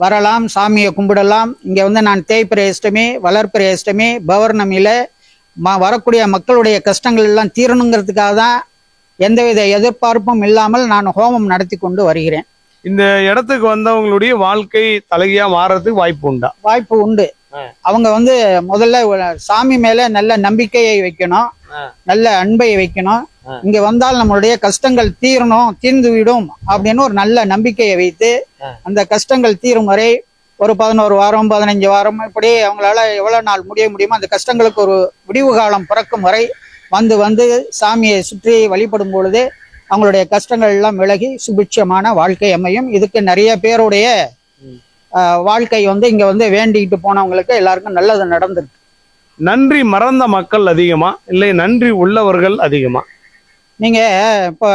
வரலாம், சாமியை கும்பிடலாம். இங்க வந்து நான் தேய்பிரேஷ்டமி, வளர்பிரேஷ்டமி, பௌர்ணமியில வரக்கூடிய மக்களுடைய கஷ்டங்கள் எல்லாம் தீரணுங்கிறதுக்காக தான் எந்தவித எதிர்பார்ப்பும் இல்லாமல் நான் ஹோமம் நடத்தி கொண்டு வருகிறேன். இந்த இடத்துக்கு வந்தவங்களுடைய வாழ்க்கை தலையா மாறதுக்கு வாய்ப்பு உண்டா? வாய்ப்பு உண்டு. அவங்க வந்து முதல்ல சாமி மேல நல்ல நம்பிக்கையை வைக்கணும், நல்ல அன்பை வைக்கணும். இங்க வந்தால் நம்மளுடைய கஷ்டங்கள் தீர்ந்து விடும் அப்படின்னு ஒரு நல்ல நம்பிக்கையை வைத்து அந்த கஷ்டங்கள் தீரும் வரை ஒரு 11 வாரம் 15 வாரம் இப்படி அவங்களால எவ்வளவு நாள் முடியுமோ அந்த கஷ்டங்களுக்கு ஒரு விடிவு காலம் பிறக்கும் வரை வந்து சாமியை சுற்றி வழிபடும் பொழுது அவங்களுடைய கஷ்டங்கள் எல்லாம் விலகி சுபிட்சமான வாழ்க்கை அமையும். இதுக்கு நிறைய பேருடைய வாழ்க்கை வந்து இங்க வந்து வேண்டிக்கிட்டு போனவங்களுக்கு எல்லாருக்கும் நல்லது நடந்திருக்கு. நன்றி மறந்த மக்கள் அதிகமா இல்லை நன்றி உள்ளவர்கள் அதிகமா? நீங்க இப்ப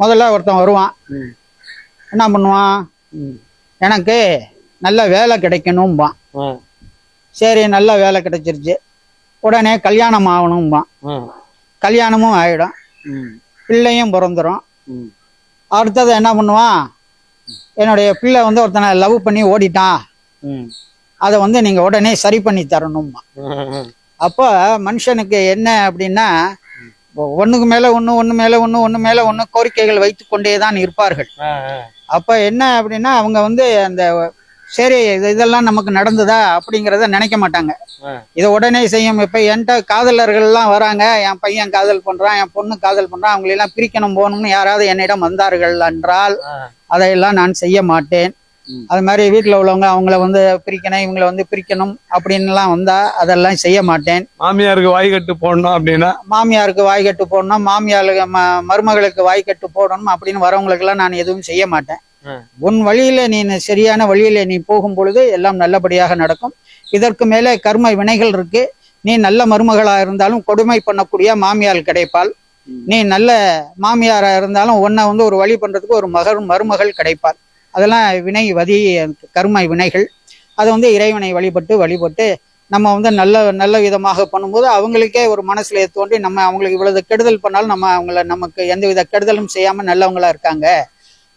முதல்ல ஒருத்தன் வருவான், என்ன பண்ணுவான், எனக்கு நல்ல வேலை கிடைக்கணும்பான். சரி, நல்ல வேலை கிடைச்சிருச்சு, உடனே கல்யாணம் ஆகணும்பான். கல்யாணமும் ஆயிடும், பிள்ளையும் பிறந்துடும். அடுத்தது என்ன பண்ணுவான், என்னுடைய பிள்ளை வந்து ஒருத்தனை லவ் பண்ணி ஓடிட்டான் அதை வந்து நீங்க உடனே சரி பண்ணி தரணும்மா. அப்போ மனுஷனுக்கு என்ன அப்படின்னா, ஒண்ணுக்கு மேல ஒண்ணு, ஒண்ணு மேல ஒண்ணு, ஒண்ணு மேல ஒண்ணு கோரிக்கைகள் வைத்து கொண்டேதான் இருப்பார்கள். அப்ப என்ன அப்படின்னா, அவங்க வந்து அந்த சரி இதெல்லாம் நமக்கு நடந்ததா அப்படிங்கிறத நினைக்க மாட்டாங்க. இதை உடனே செய்யும். இப்ப என்கிட்ட காதலர்கள் எல்லாம் வராங்க, என் பையன் காதல் பண்றான், என் பொண்ணு காதல் பண்றான், அவங்களெல்லாம் பிரிக்கணும் போகணும்னு யாராவது என்னிடம் வந்தார்கள் என்றால் அதையெல்லாம் நான் செய்ய மாட்டேன். அது மாதிரி வீட்டுல உள்ளவங்க அவங்கள வந்து பிரிக்கணும், இவங்களை வந்து பிரிக்கணும் அப்படின்லாம் வந்தா அதெல்லாம் செய்ய மாட்டேன். மாமியாருக்கு வாய்கட்டு போடணும் அப்படின்னா, மாமியாருக்கு வாய்கட்டு போடணும், மாமியாருக்கு மருமகளுக்கு வாய்க்கட்டு போடணும் அப்படின்னு வரவங்களுக்கு எல்லாம் நான் எதுவும் செய்ய மாட்டேன். உன் வழியில நீ சரியான வழியில நீ போகும் பொழுது எல்லாம் நல்லபடியாக நடக்கும். இதற்கு மேலே கர்ம வினைகள் இருக்கு. நீ நல்ல மருமகளா இருந்தாலும் கொடுமை பண்ணக்கூடிய மாமியார் கிடைப்பாள். நீ நல்ல மாமியாரா இருந்தாலும் உன்னை வந்து ஒரு வழி பண்றதுக்கு ஒரு மருமகள் கிடைப்பாள். அதெல்லாம் வினை வதி கர்ம வினைகள். அதை வந்து இறைவனை வழிபட்டு நம்ம வந்து நல்ல விதமாக பண்ணும்போது அவங்களுக்கே ஒரு மனசுல தோன்றி, நம்ம அவங்களுக்கு இவ்வளவு கெடுதல் பண்ணாலும் நம்ம அவங்கள நமக்கு எந்தவித கெடுதலும் செய்யாம நல்லவங்களா இருக்காங்க,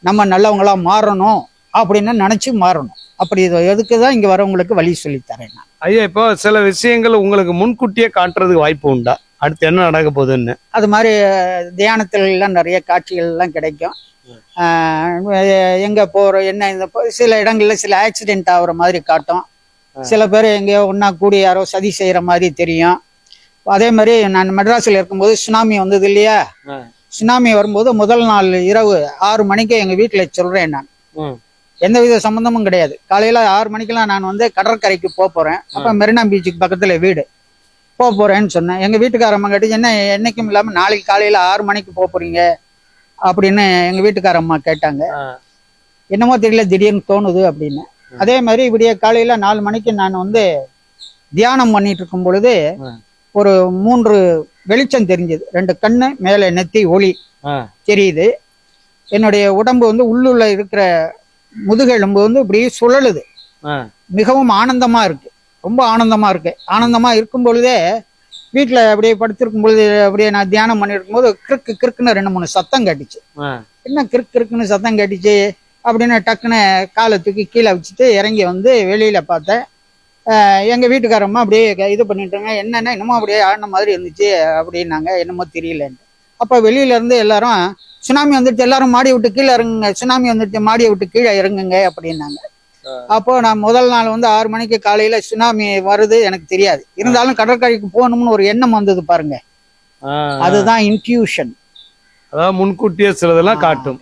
நம்ம நல்லவங்களா மாறணும் அப்படின்னு நினைச்சு மாறணும். அப்படி எதுக்குதான் இங்க வரவங்களுக்கு வழி சொல்லித்தரேன் நான். ஐயா, இப்போ சில விஷயங்கள் உங்களுக்கு முன்கூட்டியே காட்டுறதுக்கு வாய்ப்பு உண்டா, அடுத்து என்ன நடக்க போகுதுன்னு? அது மாதிரி தியானத்துல எல்லாம் நிறைய காட்சிகள் எல்லாம் கிடைக்கும். எங்க போற என்ன இந்த சில இடங்கள்ல சில ஆக்சிடென்ட் ஆகுற மாதிரி காட்டும். சில பேர் எங்கேயோ ஒன்னா கூடி யாரோ சதி செய்யற மாதிரி தெரியும். அதே மாதிரி நான் மெட்ராஸ்ல இருக்கும்போது சுனாமி வந்தது இல்லையா, சுனாமி வரும்போது முதல் நாள் இரவு 6 மணிக்கு எங்க வீட்டுல சொல்றேன் நான். எந்தவித சம்பந்தமும் கிடையாது. காலையில 6 மணிக்கெல்லாம் நான் வந்து கடற்கரைக்கு போறேன். அப்ப மெரினா பீச்சுக்கு பக்கத்துல வீடு போறேன்னு சொன்னேன். எங்க வீட்டுக்காரம்மா கேட்டு, என்ன என்னைக்கும் இல்லாம நாளைக்கு காலையில 6 மணிக்கு போறீங்க அப்படின்னு எங்க வீட்டுக்காரம்மா கேட்டாங்க. என்னமோ தெரியல, திடீர்னு தோணுது அப்படின்னு. அதே மாதிரி இப்படியே காலையில 4 மணிக்கு நான் வந்து தியானம் பண்ணிட்டு இருக்கும் பொழுது ஒரு 3 வெளிச்சம் தெரிஞ்சது. 2 கண்ணு மேல நெத்தி ஒளி தெரியுது. என்னுடைய உடம்பு வந்து உள்ளுள்ள இருக்கிற முதுகெலும்பு வந்து இப்படி சுழலுது. மிகவும் ஆனந்தமா இருக்கு, ரொம்ப ஆனந்தமா இருக்கு. ஆனந்தமா இருக்கும் பொழுதே வீட்டுல அப்படியே படுத்திருக்கும் பொழுது அப்படியே நான் தியானம் பண்ணிருக்கும் போது கிறுக்குன்னு 2-3 சத்தம் கேட்டுச்சு. என்ன கிறுக்குன்னு சத்தம் கேட்டுச்சு அப்படின்னு டக்குன்னு காலை தூக்கி கீழே வச்சுட்டு இறங்கி வந்து வெளியில பார்த்தேன். எங்க வீட்டுக்காரம்மா அப்படியே இது பண்ணிட்டாங்க. என்னன்னா என்னமோ அப்படியே ஆடின மாதிரி இருந்துச்சு அப்படின்னாங்க. என்னமோ தெரியலன்னு. அப்ப வெளியில இருந்து எல்லாரும் சுனாமி வந்துட்டு, எல்லாரும் மாடி விட்டு கீழே இறங்குங்க, சுனாமி வந்துட்டு மாடியை விட்டு கீழே இறங்குங்க அப்படின்னாங்க. அப்போ நான் முதல் நாள் வந்து 6 மணிக்கு காலையில சுனாமி வருது எனக்கு தெரியாது. இருந்தாலும் கடற்கரைக்கு போகணும்னு ஒரு எண்ணம் வந்தது பாருங்க. அதுதான் இன்ட்யூஷன். அதாவது முன்கூட்டியே சிலதெல்லாம் காட்டும்.